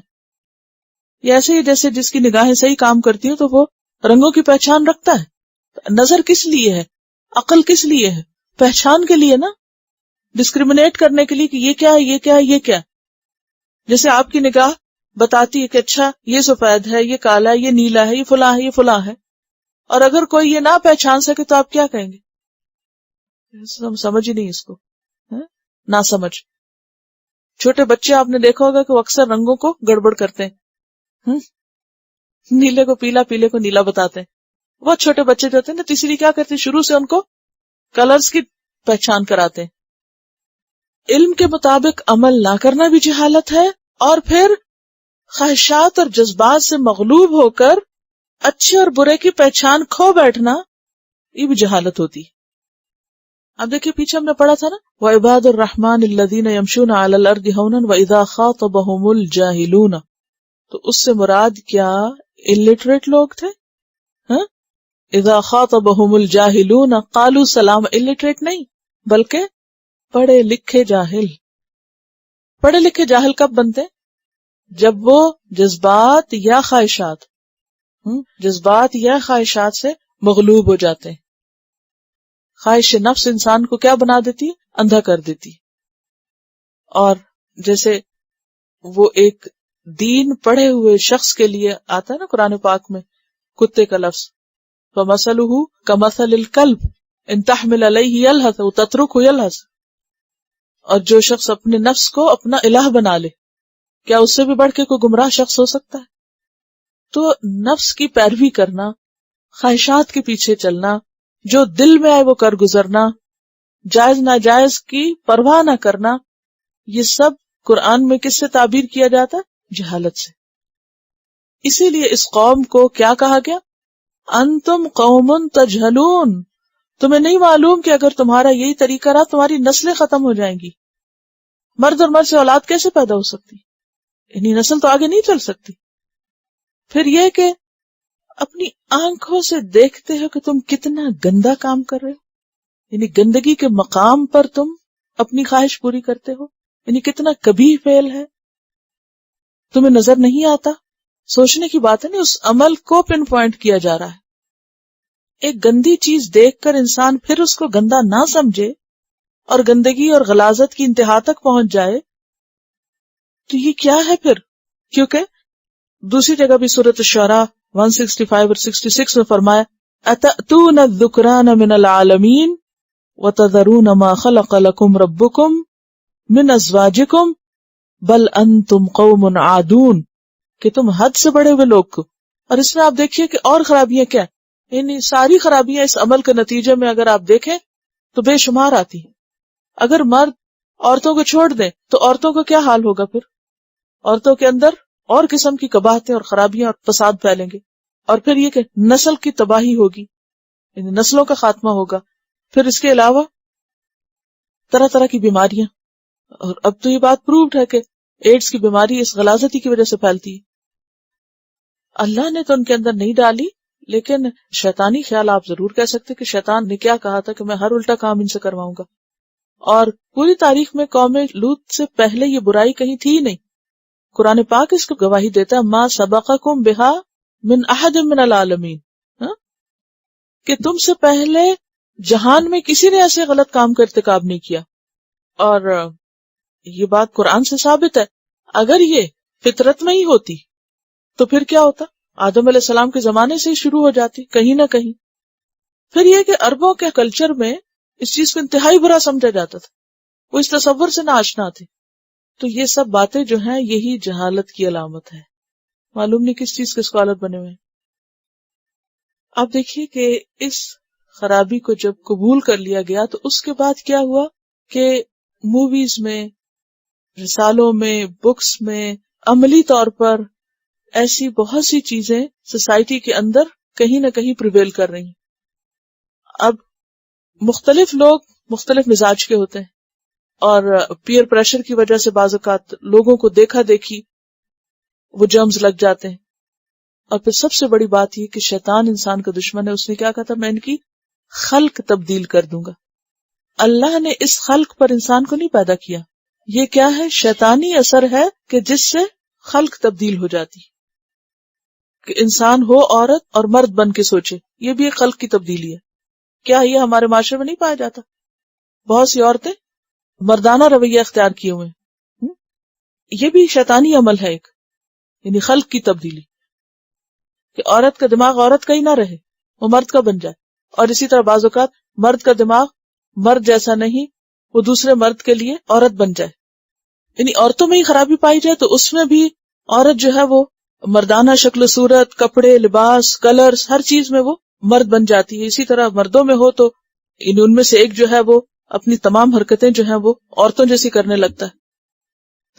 یہ ایسے ہی جیسے جس کی نگاہیں صحیح کام کرتی ہیں تو وہ رنگوں کی پہچان رکھتا ہے. نظر کس لیے ہے؟ عقل کس لیے ہے؟ پہچان کے لیے نا، ڈسکریمنیٹ کرنے کے لیے کہ یہ کیا ہے، یہ کیا ہے، یہ کیا ہے. جیسے آپ کی نگاہ بتاتی ہے کہ اچھا یہ سفید ہے، یہ کالا ہے، یہ نیلا ہے، یہ فلاں ہے، یہ فلاں ہے، اور اگر کوئی یہ نہ پہچان سکے تو آپ کیا کہیں گے؟ ہم سمجھ ہی نہیں اس کو، نہ سمجھ. چھوٹے بچے آپ نے دیکھا ہوگا کہ وہ اکثر رنگوں کو گڑبڑ کرتے ہیں، نیلے کو پیلا، پیلے کو نیلا بتاتے ہیں. بہت چھوٹے بچے جو ہوتے ہیں نا، اسی لیے کیا کرتے ہیں، شروع سے ان کو کلرز کی پہچان کراتے ہیں. علم کے مطابق عمل نہ کرنا بھی جہالت ہے، اور پھر خواہشات اور جذبات سے مغلوب ہو کر اچھے اور برے کی پہچان کھو بیٹھنا، یہ بھی جہالت ہوتی ہے. اب دیکھیے پیچھے ہم نے پڑھا تھا نا، وَعِبَادُ الرَّحْمَنِ الَّذِينَ يَمْشُونَ عَلَى الْأَرْضِ هَوْنًا وَإِذَا خَاطَبَهُمُ الْجَاهِلُونَ. تو اس سے مراد کیا الٹریٹ لوگ تھے؟ اذا خاطبهم الجاہلون قالوا سلام. الٹریٹ نہیں بلکہ پڑھے لکھے جاہل. پڑھے لکھے جاہل کب بنتے؟ جب وہ جذبات یا خواہشات جذبات یا خواہشات سے مغلوب ہو جاتے ہیں. خواہش نفس انسان کو کیا بنا دیتی ہے؟ اندھا کر دیتی ہے. اور جیسے وہ ایک دین پڑھے ہوئے شخص کے لیے آتا ہے نا قرآن پاک میں کتے کا لفظ، فَمَثَلُهُ كَمَثَلِ الْكَلْبِ إِن تَحْمِلْ عَلَيْهِ يَلْهَثْ أَوْ تَتْرُكْهُ يَلْهَثْ. اور جو شخص اپنے نفس کو اپنا الہ بنا لے، کیا اس سے بھی بڑھ کے کوئی گمراہ شخص ہو سکتا ہے؟ تو نفس کی پیروی کرنا، خواہشات کے پیچھے چلنا، جو دل میں آئے وہ کر گزرنا، جائز ناجائز کی پرواہ نہ کرنا، یہ سب قرآن میں کس سے تعبیر کیا جاتا ہے؟ جہالت سے. اسی لیے اس قوم کو کیا کہا گیا؟ انتم قوم تجہلون. تمہیں نہیں معلوم کہ اگر تمہارا یہی طریقہ رہا تمہاری نسلیں ختم ہو جائیں گی. مرد اور مرد سے اولاد کیسے پیدا ہو سکتی؟ یعنی نسل تو آگے نہیں چل سکتی. پھر یہ کہ اپنی آنکھوں سے دیکھتے ہو کہ تم کتنا گندا کام کر رہے ہو، یعنی گندگی کے مقام پر تم اپنی خواہش پوری کرتے ہو، یعنی کتنا کبھی فعل ہے، تمہیں نظر نہیں آتا. سوچنے کی بات ہے نہیں، اس عمل کو پن پوائنٹ کیا جا رہا ہے. ایک گندی چیز دیکھ کر انسان پھر اس کو گندا نہ سمجھے اور گندگی اور غلاظت کی انتہا تک پہنچ جائے تو یہ کیا ہے پھر؟ کیونکہ دوسری جگہ بھی سورۃ الشعراء 165 اور 66 میں فرمایا اتأتون الذکران من العالمین وتذرون ما خلق لکم ربکم من ازواجکم بل انتم قوم عادون، کہ تم حد سے بڑے ہوئے لوگ کو. اور اس میں آپ دیکھیے کہ اور خرابیاں کیا، یعنی ساری خرابیاں اس عمل کے نتیجے میں اگر آپ دیکھیں تو بے شمار آتی ہیں. اگر مرد عورتوں کو چھوڑ دیں تو عورتوں کا کیا حال ہوگا؟ پھر عورتوں کے اندر اور قسم کی قباحتیں اور خرابیاں اور فساد پھیلیں گے. اور پھر یہ کہ نسل کی تباہی ہوگی، یعنی نسلوں کا خاتمہ ہوگا. پھر اس کے علاوہ طرح طرح کی بیماریاں، اور اب تو یہ بات پرووڈ ہے کہ ایڈز کی بیماری اس غلاظتی کی وجہ سے پھیلتی ہے. اللہ نے تو ان کے اندر نہیں ڈالی، لیکن شیطانی خیال آپ ضرور کہہ سکتے کہ شیطان نے کیا کہا تھا کہ میں ہر الٹا کام ان سے کرواؤں گا. اور پوری تاریخ میں قوم لوط سے پہلے یہ برائی کہیں تھی نہیں. قرآن پاک اس کو گواہی دیتا ہے ما سبقکم بہا من احد من العالمین، کہ تم سے پہلے جہان میں کسی نے ایسے غلط کام کا ارتکاب نہیں کیا. اور یہ بات قرآن سے ثابت ہے. اگر یہ فطرت میں ہی ہوتی تو پھر کیا ہوتا؟ آدم علیہ السلام کے زمانے سے ہی شروع ہو جاتی کہیں نہ کہیں. پھر یہ کہ عربوں کے کلچر میں اس چیز کو انتہائی برا سمجھا جاتا تھا، وہ اس تصور سے نہ آشنا تھے. تو یہ سب باتیں جو ہیں یہی جہالت کی علامت ہے. معلوم نہیں کس چیز کے اسکالر بنے ہوئے ہیں. آپ دیکھیے کہ اس خرابی کو جب قبول کر لیا گیا تو اس کے بعد کیا ہوا کہ موویز میں، رسالوں میں، بکس میں، عملی طور پر ایسی بہت سی چیزیں سوسائٹی کے اندر کہیں نہ کہیں پریویل کر رہی ہیں. اب مختلف لوگ مختلف مزاج کے ہوتے ہیں، اور پیئر پریشر کی وجہ سے بعض اوقات لوگوں کو دیکھا دیکھی وہ جرمز لگ جاتے ہیں. اور پھر سب سے بڑی بات یہ کہ شیطان انسان کا دشمن ہے. اس نے کیا کہا تھا؟ میں ان کی خلق تبدیل کر دوں گا. اللہ نے اس خلق پر انسان کو نہیں پیدا کیا. یہ کیا ہے؟ شیطانی اثر ہے کہ جس سے خلق تبدیل ہو جاتی، کہ انسان ہو عورت اور مرد بن کے سوچے. یہ بھی ایک خلق کی تبدیلی ہے. کیا یہ ہمارے معاشرے میں نہیں پایا جاتا؟ بہت سی عورتیں مردانہ رویہ اختیار کیے ہوئے ہیں. یہ بھی شیطانی عمل ہے ایک، یعنی خلق کی تبدیلی، کہ عورت کا دماغ عورت کا ہی نہ رہے، وہ مرد کا بن جائے. اور اسی طرح بعض اوقات مرد کا دماغ مرد جیسا نہیں، وہ دوسرے مرد کے لیے عورت بن جائے. یعنی عورتوں میں ہی خرابی پائی جائے تو اس میں بھی عورت جو ہے وہ مردانہ شکل و صورت، کپڑے، لباس، کلرز، ہر چیز میں وہ مرد بن جاتی ہے. اسی طرح مردوں میں ہو تو ان میں سے ایک جو ہے وہ اپنی تمام حرکتیں جو ہیں وہ عورتوں جیسی کرنے لگتا ہے.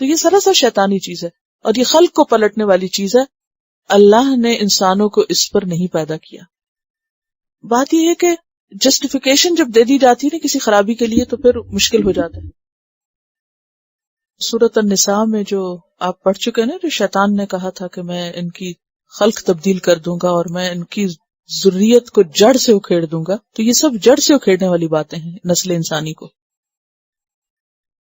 تو یہ سراسر شیطانی چیز ہے اور یہ خلق کو پلٹنے والی چیز ہے. اللہ نے انسانوں کو اس پر نہیں پیدا کیا. بات یہ ہے کہ جسٹیفیکیشن جب دے دی جاتی ہے نا کسی خرابی کے لیے تو پھر مشکل ہو جاتا ہے. سورۃ النساء میں جو آپ پڑھ چکے ہیں نا، جو شیطان نے کہا تھا کہ میں ان کی خلق تبدیل کر دوں گا اور میں ان کی ذریت کو جڑ سے اکھیڑ دوں گا، تو یہ سب جڑ سے اکھیڑنے والی باتیں ہیں نسل انسانی کو.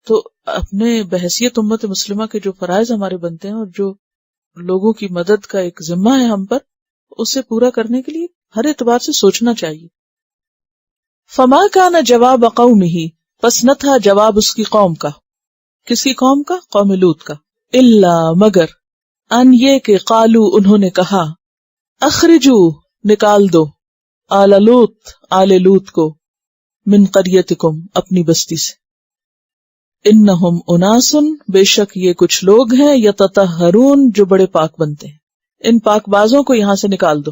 تو اپنے بحیثیت امت مسلمہ کے جو فرائض ہمارے بنتے ہیں اور جو لوگوں کی مدد کا ایک ذمہ ہے ہم پر، اسے پورا کرنے کے لیے ہر اعتبار سے سوچنا چاہیے. فما کان جواب قومہ، پس نہ تھا جواب اس کی قوم کا. کس کی قوم کا؟ قوم لوط کا. الا مگر ان یہ کہ قالو انہوں نے کہا اخرجو نکال دو آل لوط آل لوط کو من قریتکم اپنی بستی سے. انہم اناس بے شک یہ کچھ لوگ ہیں یتطہرون جو بڑے پاک بنتے ہیں، ان پاک بازوں کو یہاں سے نکال دو.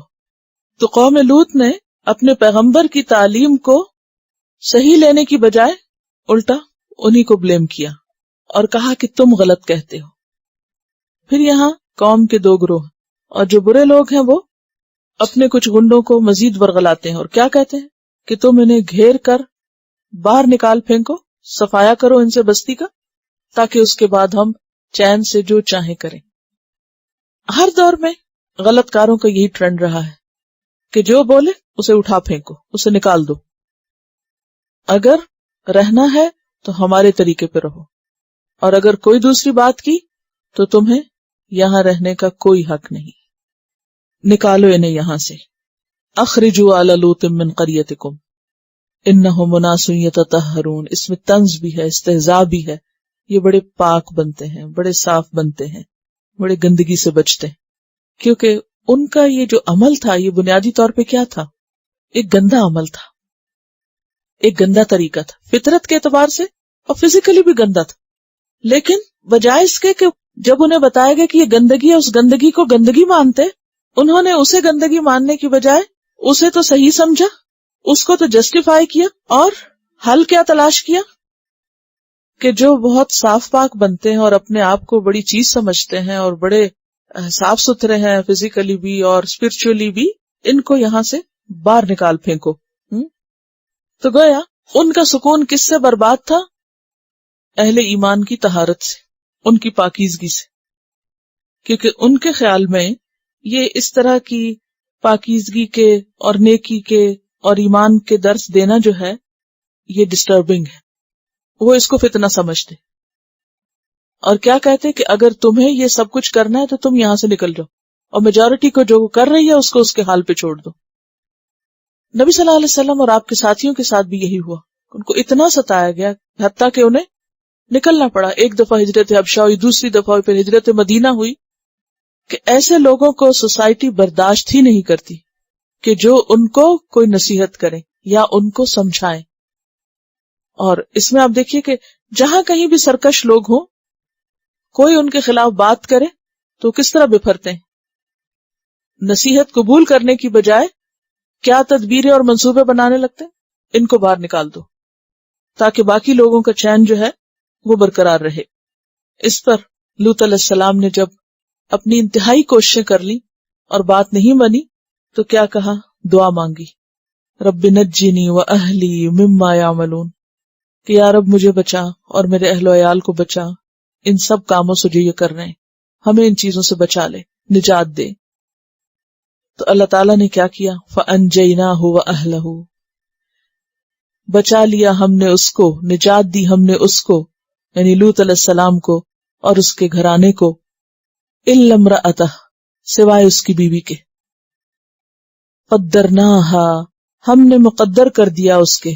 تو قوم لوط نے اپنے پیغمبر کی تعلیم کو صحیح لینے کی بجائے الٹا انہی کو بلیم کیا اور کہا کہ تم غلط کہتے ہو. پھر یہاں قوم کے دو گروہ، اور جو برے لوگ ہیں وہ اپنے کچھ گنڈوں کو مزید ورغلاتے ہیں اور کیا کہتے ہیں کہ تم انہیں گھیر کر باہر نکال پھینکو، صفایا کرو ان سے بستی کا، تاکہ اس کے بعد ہم چین سے جو چاہیں کریں. ہر دور میں غلط کاروں کا یہی ٹرینڈ رہا ہے کہ جو بولے اسے اٹھا پھینکو، اسے نکال دو. اگر رہنا ہے تو ہمارے طریقے پہ رہو، اور اگر کوئی دوسری بات کی تو تمہیں یہاں رہنے کا کوئی حق نہیں، نکالو انہیں یہاں سے. اخرجوا آل لوط من قریتکم انہم اناس یتطہرون. اس میں طنز بھی ہے، استہزاء بھی ہے. یہ بڑے پاک بنتے ہیں، بڑے صاف بنتے ہیں، بڑے گندگی سے بچتے ہیں. کیونکہ ان کا یہ جو عمل تھا یہ بنیادی طور پہ کیا تھا؟ ایک گندا عمل تھا، ایک گندا طریقہ تھا فطرت کے اعتبار سے، اور فزیکلی بھی گندا تھا. لیکن بجائے اس کے کہ جب انہیں بتایا گیا کہ یہ گندگی ہے، اس گندگی کو گندگی مانتے، انہوں نے اسے گندگی ماننے کی بجائے اسے تو صحیح سمجھا، اس کو تو جسٹیفائی کیا، اور حل کیا تلاش کیا کہ جو بہت صاف پاک بنتے ہیں اور اپنے آپ کو بڑی چیز سمجھتے ہیں اور بڑے صاف ستھرے ہیں فزیکلی بھی اور اسپرچولی بھی، ان کو یہاں سے باہر نکال پھینکو. تو گویا ان کا سکون کس سے برباد تھا؟ اہل ایمان کی طہارت سے، ان کی پاکیزگی سے. کیونکہ ان کے خیال میں یہ اس طرح کی پاکیزگی کے اور نیکی کے اور ایمان کے درس دینا جو ہے یہ ڈسٹربنگ ہے. وہ اس کو فتنہ سمجھتے اور کیا کہتے کہ اگر تمہیں یہ سب کچھ کرنا ہے تو تم یہاں سے نکل جاؤ، اور میجورٹی کو جو کر رہی ہے اس کو اس کے حال پہ چھوڑ دو. نبی صلی اللہ علیہ وسلم اور آپ کے ساتھیوں کے ساتھ بھی یہی ہوا. ان کو اتنا ستایا گیا حتیٰ کہ انہیں نکلنا پڑا. ایک دفعہ ہجرت حبشہ ہوئی، دوسری دفعہ ہوئی، پھر ہجرت مدینہ ہوئی، کہ ایسے لوگوں کو سوسائٹی برداشت ہی نہیں کرتی کہ جو ان کو کوئی نصیحت کرے یا ان کو سمجھائیں. اور اس میں آپ دیکھیے کہ جہاں کہیں بھی سرکش لوگ ہوں، کوئی ان کے خلاف بات کرے تو کس طرح بپھرتے ہیں. نصیحت قبول کرنے کی بجائے کیا تدبیریں اور منصوبے بنانے لگتے ہیں، ان کو باہر نکال دو تاکہ باقی لوگوں کا چین جو ہے وہ برقرار رہے. اس پر لوط علیہ السلام نے جب اپنی انتہائی کوششیں کر لی اور بات نہیں بنی تو کیا کہا؟ دعا مانگی، رب نجنی و اہلی مما یعملون، کہ یا رب مجھے بچا اور میرے اہل و عیال کو بچا ان سب کاموں سے جو یہ کر رہے ہیں، ہمیں ان چیزوں سے بچا لے، نجات دے. تو اللہ تعالیٰ نے کیا کیا؟ فَأَنْجَيْنَاهُ وَأَهْلَهُ، بچا لیا ہم نے اس کو، نجات دی ہم نے اس کو، یعنی لوط علیہ السلام کو اور اس کے گھرانے کو، إِلَّا امْرَأَتَهُ، سوائے اس کی بیوی کے، قَدَّرْنَاهَا، ہم نے مقدر کر دیا اس کے،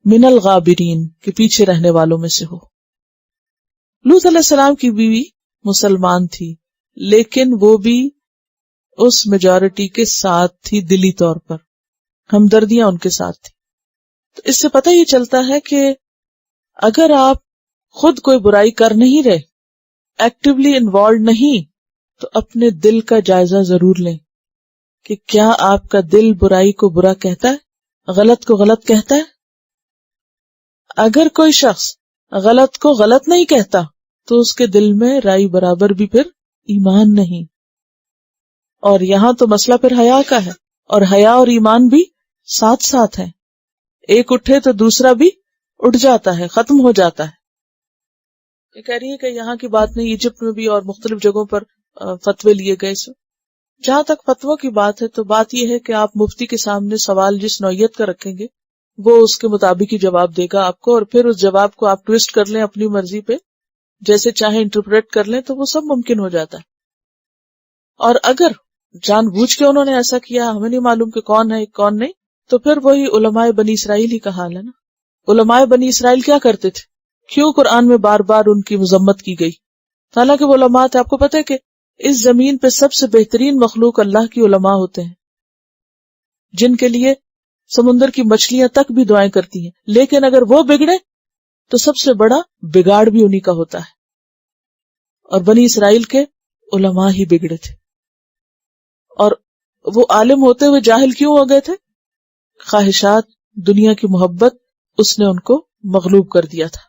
من الغابرین، کے پیچھے رہنے والوں میں سے ہو. لوط علیہ السلام کی بیوی مسلمان تھی، لیکن وہ بھی اس میجورٹی کے ساتھ تھی، دلی طور پر ہمدردیاں ان کے ساتھ تھی. تو اس سے پتہ یہ چلتا ہے کہ اگر آپ خود کوئی برائی کر نہیں رہے، ایکٹیولی انوالوڈ نہیں، تو اپنے دل کا جائزہ ضرور لیں کہ کیا آپ کا دل برائی کو برا کہتا ہے، غلط کو غلط کہتا ہے. اگر کوئی شخص غلط کو غلط نہیں کہتا تو اس کے دل میں رائی برابر بھی پھر ایمان نہیں. اور یہاں تو مسئلہ پھر حیا کا ہے، اور حیا اور ایمان بھی ساتھ ساتھ ہیں. ایک اٹھے تو دوسرا بھی اٹھ جاتا ہے، ختم ہو جاتا ہے. یہ کہہ رہی ہے کہ یہاں کی بات نہیں، ایجپٹ میں بھی اور مختلف جگہوں پر فتوے لیے گئے. جہاں تک فتووں کی بات ہے تو بات یہ ہے کہ آپ مفتی کے سامنے سوال جس نوعیت کا رکھیں گے وہ اس کے مطابق ہی جواب دے گا آپ کو، اور پھر اس جواب کو آپ ٹویسٹ کر لیں اپنی مرضی پہ، جیسے چاہیں انٹرپریٹ کر لیں، تو وہ سب ممکن ہو جاتا ہے. اور اگر جان بوجھ کے انہوں نے ایسا کیا، ہمیں نہیں معلوم کہ کون ہے کون نہیں. تو پھر وہی علماء بنی اسرائیل ہی کا حال ہے نا. علماء بنی اسرائیل کیا کرتے تھے؟ کیوں قرآن میں بار بار ان کی مذمت کی گئی؟ حالانکہ وہ علماء تھے. آپ کو پتہ ہے کہ اس زمین پہ سب سے بہترین مخلوق اللہ کی علماء ہوتے ہیں، جن کے لیے سمندر کی مچھلیاں تک بھی دعائیں کرتی ہیں. لیکن اگر وہ بگڑے تو سب سے بڑا بگاڑ بھی انہی کا ہوتا ہے. اور بنی اسرائیل کے علماء ہی بگڑے تھے. اور وہ عالم ہوتے ہوئے جاہل کیوں ہو گئے تھے؟ خواہشات، دنیا کی محبت، اس نے ان کو مغلوب کر دیا تھا.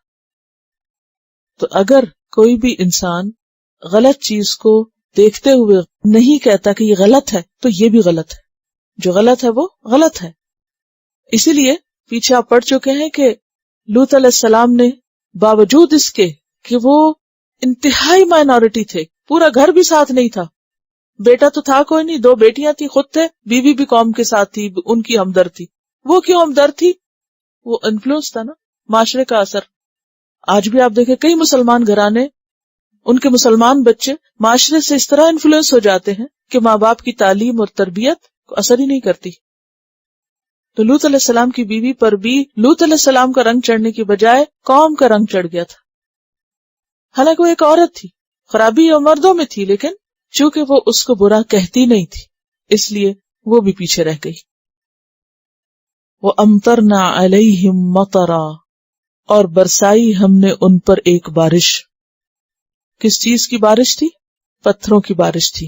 تو اگر کوئی بھی انسان غلط چیز کو دیکھتے ہوئے نہیں کہتا کہ یہ غلط ہے تو یہ بھی غلط ہے. جو غلط ہے وہ غلط ہے. اسی لیے پیچھے آپ پڑھ چکے ہیں کہ لوط علیہ السلام نے باوجود اس کے کہ وہ انتہائی مائنورٹی تھے، پورا گھر بھی ساتھ نہیں تھا، بیٹا تو تھا کوئی نہیں، 2 بیٹیاں تھی، خود تھے، بیوی بھی قوم کے ساتھ تھی، ان کی ہمدرد تھی. وہ کیوں ہمدرد تھی؟ وہ انفلوئنس تھا نا، معاشرے کا اثر. آج بھی آپ دیکھیں کئی مسلمان گھرانے، ان کے مسلمان بچے معاشرے سے اس طرح انفلوئنس ہو جاتے ہیں کہ ماں باپ کی تعلیم اور تربیت کو اثر ہی نہیں کرتی. تو لوط علیہ السلام کی بیوی پر بھی لوط علیہ السلام کا رنگ چڑھنے کی بجائے قوم کا رنگ چڑھ گیا تھا. حالانکہ وہ ایک عورت تھی، خرابی اور مردوں میں تھی، لیکن چونکہ وہ اس کو برا کہتی نہیں تھی اس لیے وہ بھی پیچھے رہ گئی. وَأَمْطَرْنَا عَلَيْهِمْ مَطَرًا، اور برسائی ہم نے ان پر ایک بارش. کس چیز کی بارش تھی؟ پتھروں کی بارش تھی،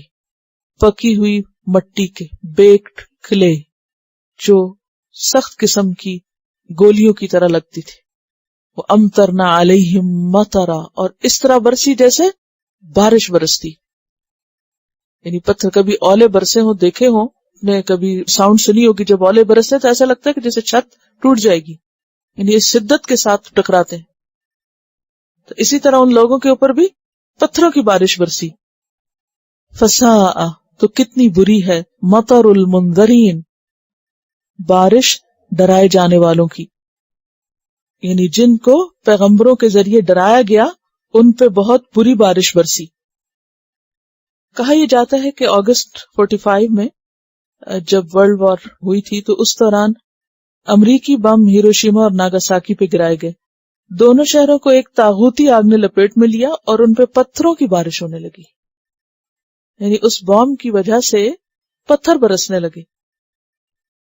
پکی ہوئی مٹی کے، بیکڈ کلے، جو سخت قسم کی گولیوں کی طرح لگتی تھی. وَأَمْطَرْنَا عَلَيْهِمْ مَطَرًا، اور اس طرح برسی جیسے بارش برستی. یعنی پتھر کبھی اولے برسے ہوں، دیکھے ہوں نے، کبھی ساؤنڈ سنی ہوگی جب اولے برستے تو ایسا لگتا ہے کہ جیسے چھت ٹوٹ جائے گی، یعنی اس شدت کے ساتھ ٹکراتے ہیں. تو اسی طرح ان لوگوں کے اوپر بھی پتھروں کی بارش برسی. فساء، تو کتنی بری ہے، مطر المنذرین، بارش ڈرائے جانے والوں کی. یعنی جن کو پیغمبروں کے ذریعے ڈرایا گیا ان پہ بہت بری بارش برسی. کہا یہ جاتا ہے کہ اگست 45 میں جب ورلڈ وار ہوئی تھی تو اس دوران امریکی بم ہیروشیما اور ناگاساکی پہ گرائے گئے. دونوں شہروں کو ایک طاغوتی آگ نے لپیٹ میں لیا اور ان پہ پتھروں کی بارش ہونے لگی. یعنی اس بم کی وجہ سے پتھر برسنے لگے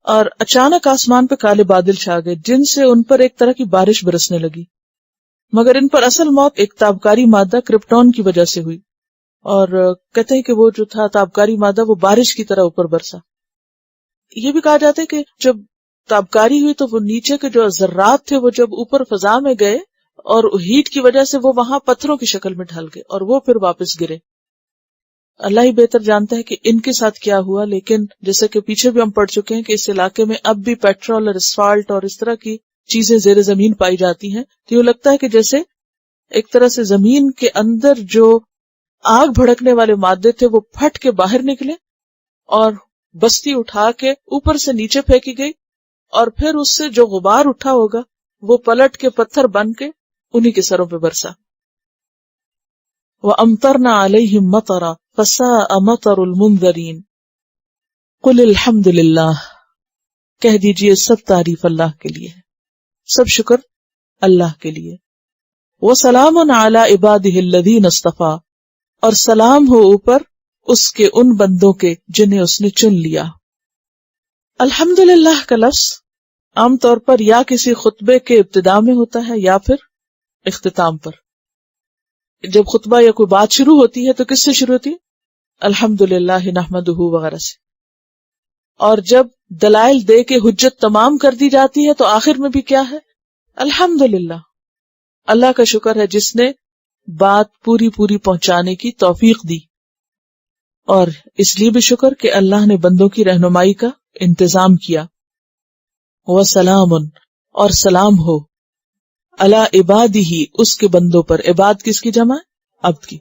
اور اچانک آسمان پہ کالے بادل چھا گئے جن سے ان پر ایک طرح کی بارش برسنے لگی. مگر ان پر اصل موت ایک تابکاری مادہ کرپٹون کی وجہ سے ہوئی، اور کہتے ہیں کہ وہ جو تھا تابکاری مادہ وہ بارش کی طرح اوپر برسا. یہ بھی کہا جاتا ہے کہ جب تابکاری ہوئی تو وہ نیچے کے جو ذرات تھے وہ جب اوپر فضا میں گئے اور ہیٹ کی وجہ سے وہ وہاں پتھروں کی شکل میں ڈھل گئے اور وہ پھر واپس گرے. اللہ ہی بہتر جانتا ہے کہ ان کے ساتھ کیا ہوا، لیکن جیسے کہ پیچھے بھی ہم پڑھ چکے ہیں کہ اس علاقے میں اب بھی پیٹرول اور اسفالٹ اور اس طرح کی چیزیں زیر زمین پائی جاتی ہیں. تو یہ لگتا ہے کہ جیسے ایک طرح سے زمین کے اندر جو آگ بھڑکنے والے مادے تھے وہ پھٹ کے باہر نکلے اور بستی اٹھا کے اوپر سے نیچے پھینکی گئی، اور پھر اس سے جو غبار اٹھا ہوگا وہ پلٹ کے پتھر بن کے انہی کے سروں پہ برسا. وَأَمْطَرْنَا عَلَيْهِمْ مَطَرًا فَسَاءَ مَطَرُ الْمُنذَرِينَ قُلِ الْحَمْدُ لِلَّهِ، کہہ دیجئے سب تعریف اللہ کے لیے، سب شکر اللہ کے لیے. وَسَلَامٌ عَلَىٰ عِبَادِهِ الَّذِينَ اصْطَفَىٰ، اور سلام ہو اوپر اس کے ان بندوں کے جنہیں اس نے چن لیا. الحمدللہ کا لفظ عام طور پر یا کسی خطبے کے ابتدا میں ہوتا ہے یا پھر اختتام پر. جب خطبہ یا کوئی بات شروع ہوتی ہے تو کس سے شروع ہوتی ہے؟ الحمدللہ نحمدہ وغیرہ سے. اور جب دلائل دے کے حجت تمام کر دی جاتی ہے تو آخر میں بھی کیا ہے؟ الحمدللہ، اللہ کا شکر ہے جس نے بات پوری پہنچانے کی توفیق دی. اور اس لیے بھی شکر کہ اللہ نے بندوں کی رہنمائی کا انتظام کیا. وسلام، اور سلام ہو علی عبادہ، اس کے بندوں پر. عباد کس کی جمع ہے؟ عبد کی.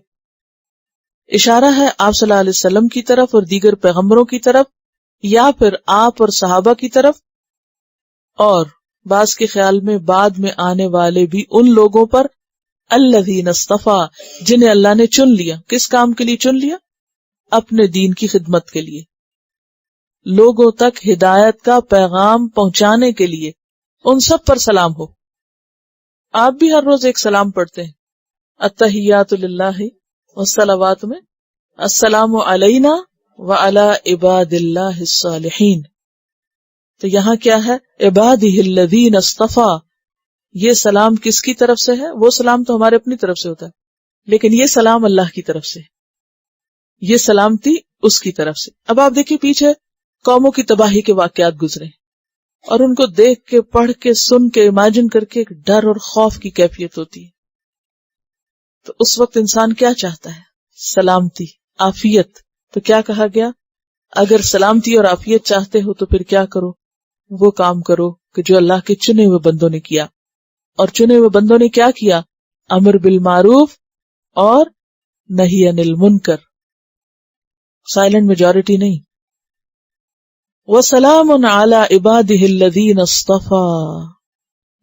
اشارہ ہے آپ صلی اللہ علیہ وسلم کی طرف اور دیگر پیغمبروں کی طرف، یا پھر آپ اور صحابہ کی طرف، اور بعض کے خیال میں بعد میں آنے والے بھی ان لوگوں پر الذین اصطفیٰ، جنہیں اللہ نے چن لیا. کس کام کے لیے چن لیا؟ اپنے دین کی خدمت کے لیے، لوگوں تک ہدایت کا پیغام پہنچانے کے لیے، ان سب پر سلام ہو۔ آپ بھی ہر روز ایک سلام پڑھتے ہیں، التحیات للہ والصلوات میں السلام علینا وعلی عباد اللہ الصالحین۔ تو یہاں کیا ہے؟ عبادہ الذین اصطفیٰ۔ یہ سلام کس کی طرف سے ہے؟ وہ سلام تو ہمارے اپنی طرف سے ہوتا ہے، لیکن یہ سلام اللہ کی طرف سے، یہ سلامتی اس کی طرف سے۔ اب آپ دیکھیں پیچھے قوموں کی تباہی کے واقعات گزرے اور ان کو دیکھ کے، پڑھ کے، سن کے، امیجن کر کے ایک ڈر اور خوف کی کیفیت ہوتی ہے۔ تو اس وقت انسان کیا چاہتا ہے؟ سلامتی، عافیت۔ تو کیا کہا گیا؟ اگر سلامتی اور عافیت چاہتے ہو تو پھر کیا کرو؟ وہ کام کرو کہ جو اللہ کے چنے ہوئے بندوں نے کیا۔ اور چنے ہوئے بندوں نے کیا کیا؟ امر بالمعروف اور نہی عن المنکر، سائلنٹ میجورٹی نہیں۔ وَسَلَامٌ عَلَىٰ عِبَادِهِ الَّذِينَ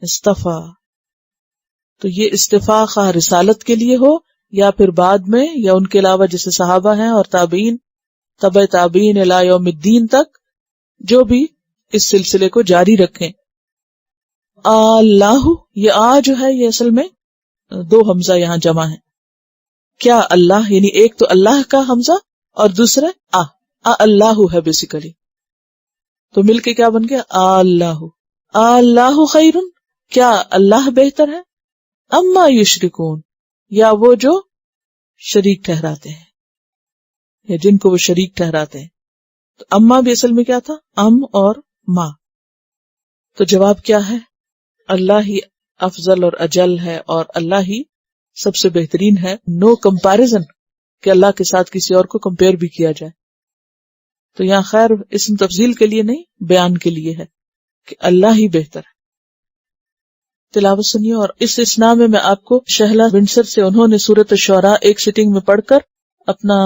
اصطفیٰ۔ تو یہ استفاء خواہ رسالت کے لیے ہو یا پھر بعد میں یا ان کے علاوہ جیسے صحابہ ہیں اور تابعین، تبع تابعین الی یوم الدین تک، جو بھی اس سلسلے کو جاری رکھیں۔ اللہ، یہ آ جو ہے یہ اصل میں دو حمزہ یہاں جمع ہے۔ کیا اللہ، یعنی ایک تو اللہ کا حمزہ اور دوسرا اللہ ہے بیسیکلی، تو مل کے کیا بن گیا؟ اللہ۔ اللہ خیر، کیا اللہ بہتر ہے؟ اما یشرکون، یا وہ جو شریک ٹھہراتے ہیں، یا جن کو وہ شریک ٹھہراتے ہیں۔ تو اما بھی اصل میں کیا تھا؟ ام اور ما۔ تو جواب کیا ہے؟ اللہ ہی افضل اور اجل ہے اور اللہ ہی سب سے بہترین ہے، نو کمپیریزن کہ اللہ کے ساتھ کسی اور کو کمپیئر بھی کیا جائے۔ تو یہاں خیر اسم تفضیل کے لیے نہیں، بیان کے لیے ہے کہ اللہ ہی بہتر ہے۔ تلاوت سنیے، اور اس اسنا میں آپ کو شہلا ونسر سے انہوں نے سورۃ الشعراء ایک سٹنگ میں پڑھ کر اپنا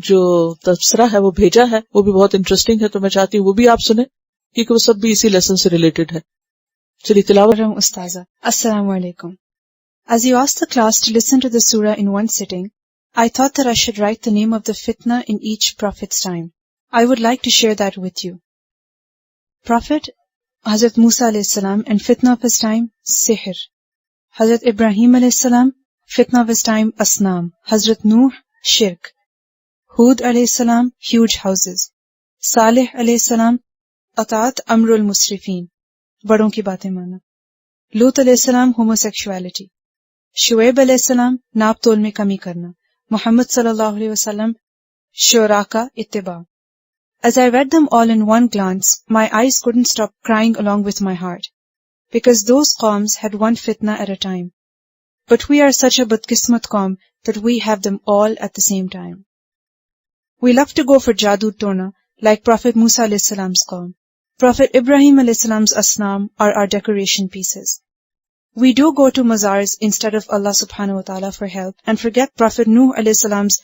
جو تبصرہ ہے وہ بھیجا ہے، وہ بھی بہت انٹرسٹنگ ہے، تو میں چاہتی ہوں وہ بھی آپ سنیں کیونکہ وہ سب بھی اسی لیسن سے ریلیٹڈ ہے۔ چلیے تلاوت۔ استاذہ السلام علیکم۔ As you asked the class to listen to the surah in one sitting, I thought that I should write the name of the fitna in each prophet's time. I would like to share that with you. Prophet Hazrat Musa alayhi salam, and fitna of his time, sihr. Hazrat Ibrahim alayhi salam, fitna of his time, asnam. Hazrat Nuh, shirk. Hud alayhi salam, huge houses. Salih alayhi salam, ataat amrul musrifin, بڑوں کی باتیں مانا. لوط علیہ السلام، ہوموسیکشوالٹی. شعیب علیہ السلام، ناپ تول میں کمی کرنا. محمد صلی اللہ علیہ وسلم، شعراء کا اتباع. As I read them all in one glance, my eyes couldn't stop crying along with my heart, because those qawms had one fitna at a time. But we are such a badqismat qawm that we have them all at the same time. We love to go for jadoo tona, like Prophet Musa alayhi salam's qawm. Prophet Ibrahim alayhi salam's asnam are our decoration pieces. We do go to mazars instead of Allah subhanahu wa ta'ala for help and forget Prophet Nuh alayhi salam's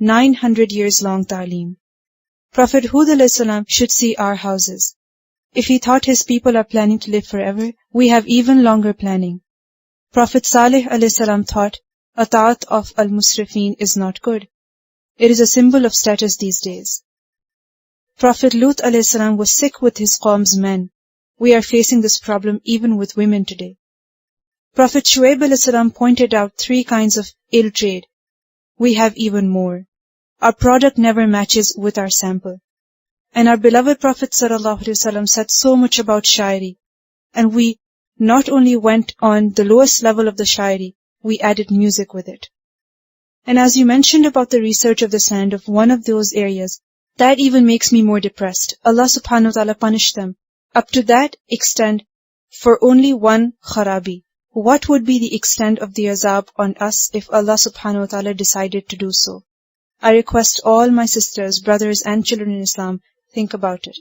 900 years long ta'aleem. Prophet Hud alayhi salam should see our houses. If he thought his people are planning to live forever, we have even longer planning. Prophet Salih alayhi salam thought a ta'at of al-musrifin is not good. It is a symbol of status these days. Prophet Lut alayhi salam was sick with his qawm's men. We are facing this problem even with women today. Prophet Shuaib alayhi salam pointed out 3 kinds of ill trade. We have even more. Our product never matches with our sample. And our beloved Prophet sallallahu alaihi wasallam said so much about shairi. And we not only went on the lowest level of the shairi, we added music with it. And as you mentioned about the research of the sand of one of those areas, that even makes me more depressed. Allah subhanahu wa ta'ala punished them up to that extent for only one kharabi. What would be the extent of the azab on us if Allah subhanahu wa ta'ala decided to do so? I request all my sisters, brothers and children in Islam, think about it.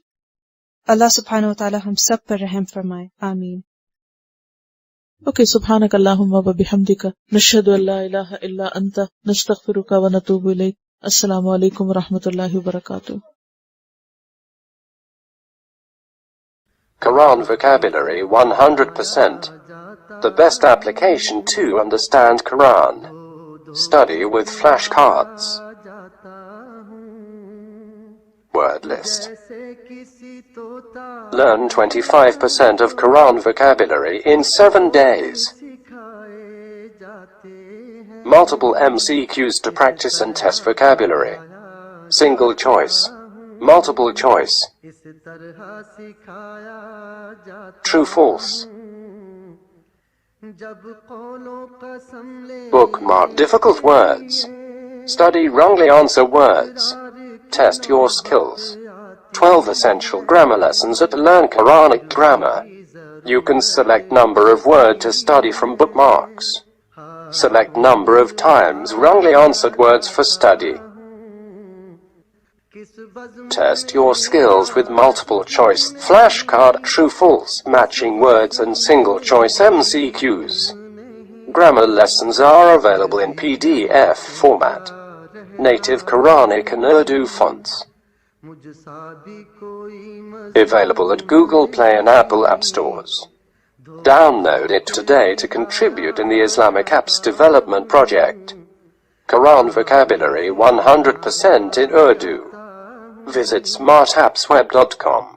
Allah subhanahu wa ta'ala hum sab par rahm farmaye. Ameen. Okay, subhanak Allahumma wa bihamdika nashhadu an la ilaha illa anta nastaghfiruka wa natubu ilayk. Assalamu alaikum wa rahmatullahi wa barakatuh. Quran vocabulary 100%. The best application to understand Quran. Study with flashcards. word list. Learn 25% of Quran vocabulary in 7 days. Multiple MCQs to practice and test vocabulary. Single choice. Multiple choice. True, false. Bookmark difficult words. Study wrongly answer words. Test your skills. 12 essential grammar lessons at Learn Quranic Grammar. You can select number of word to study from bookmarks. Select number of times wrongly answered words for study. Test your skills with multiple choice flashcard, true, false, matching words and single choice MCQs. Grammar lessons are available in PDF format. Native Quranic and Urdu fonts. Available at Google Play and Apple App Stores. Download it today to contribute in the Islamic Apps Development Project. Quran vocabulary 100% in Urdu. Visit smartappsweb.com.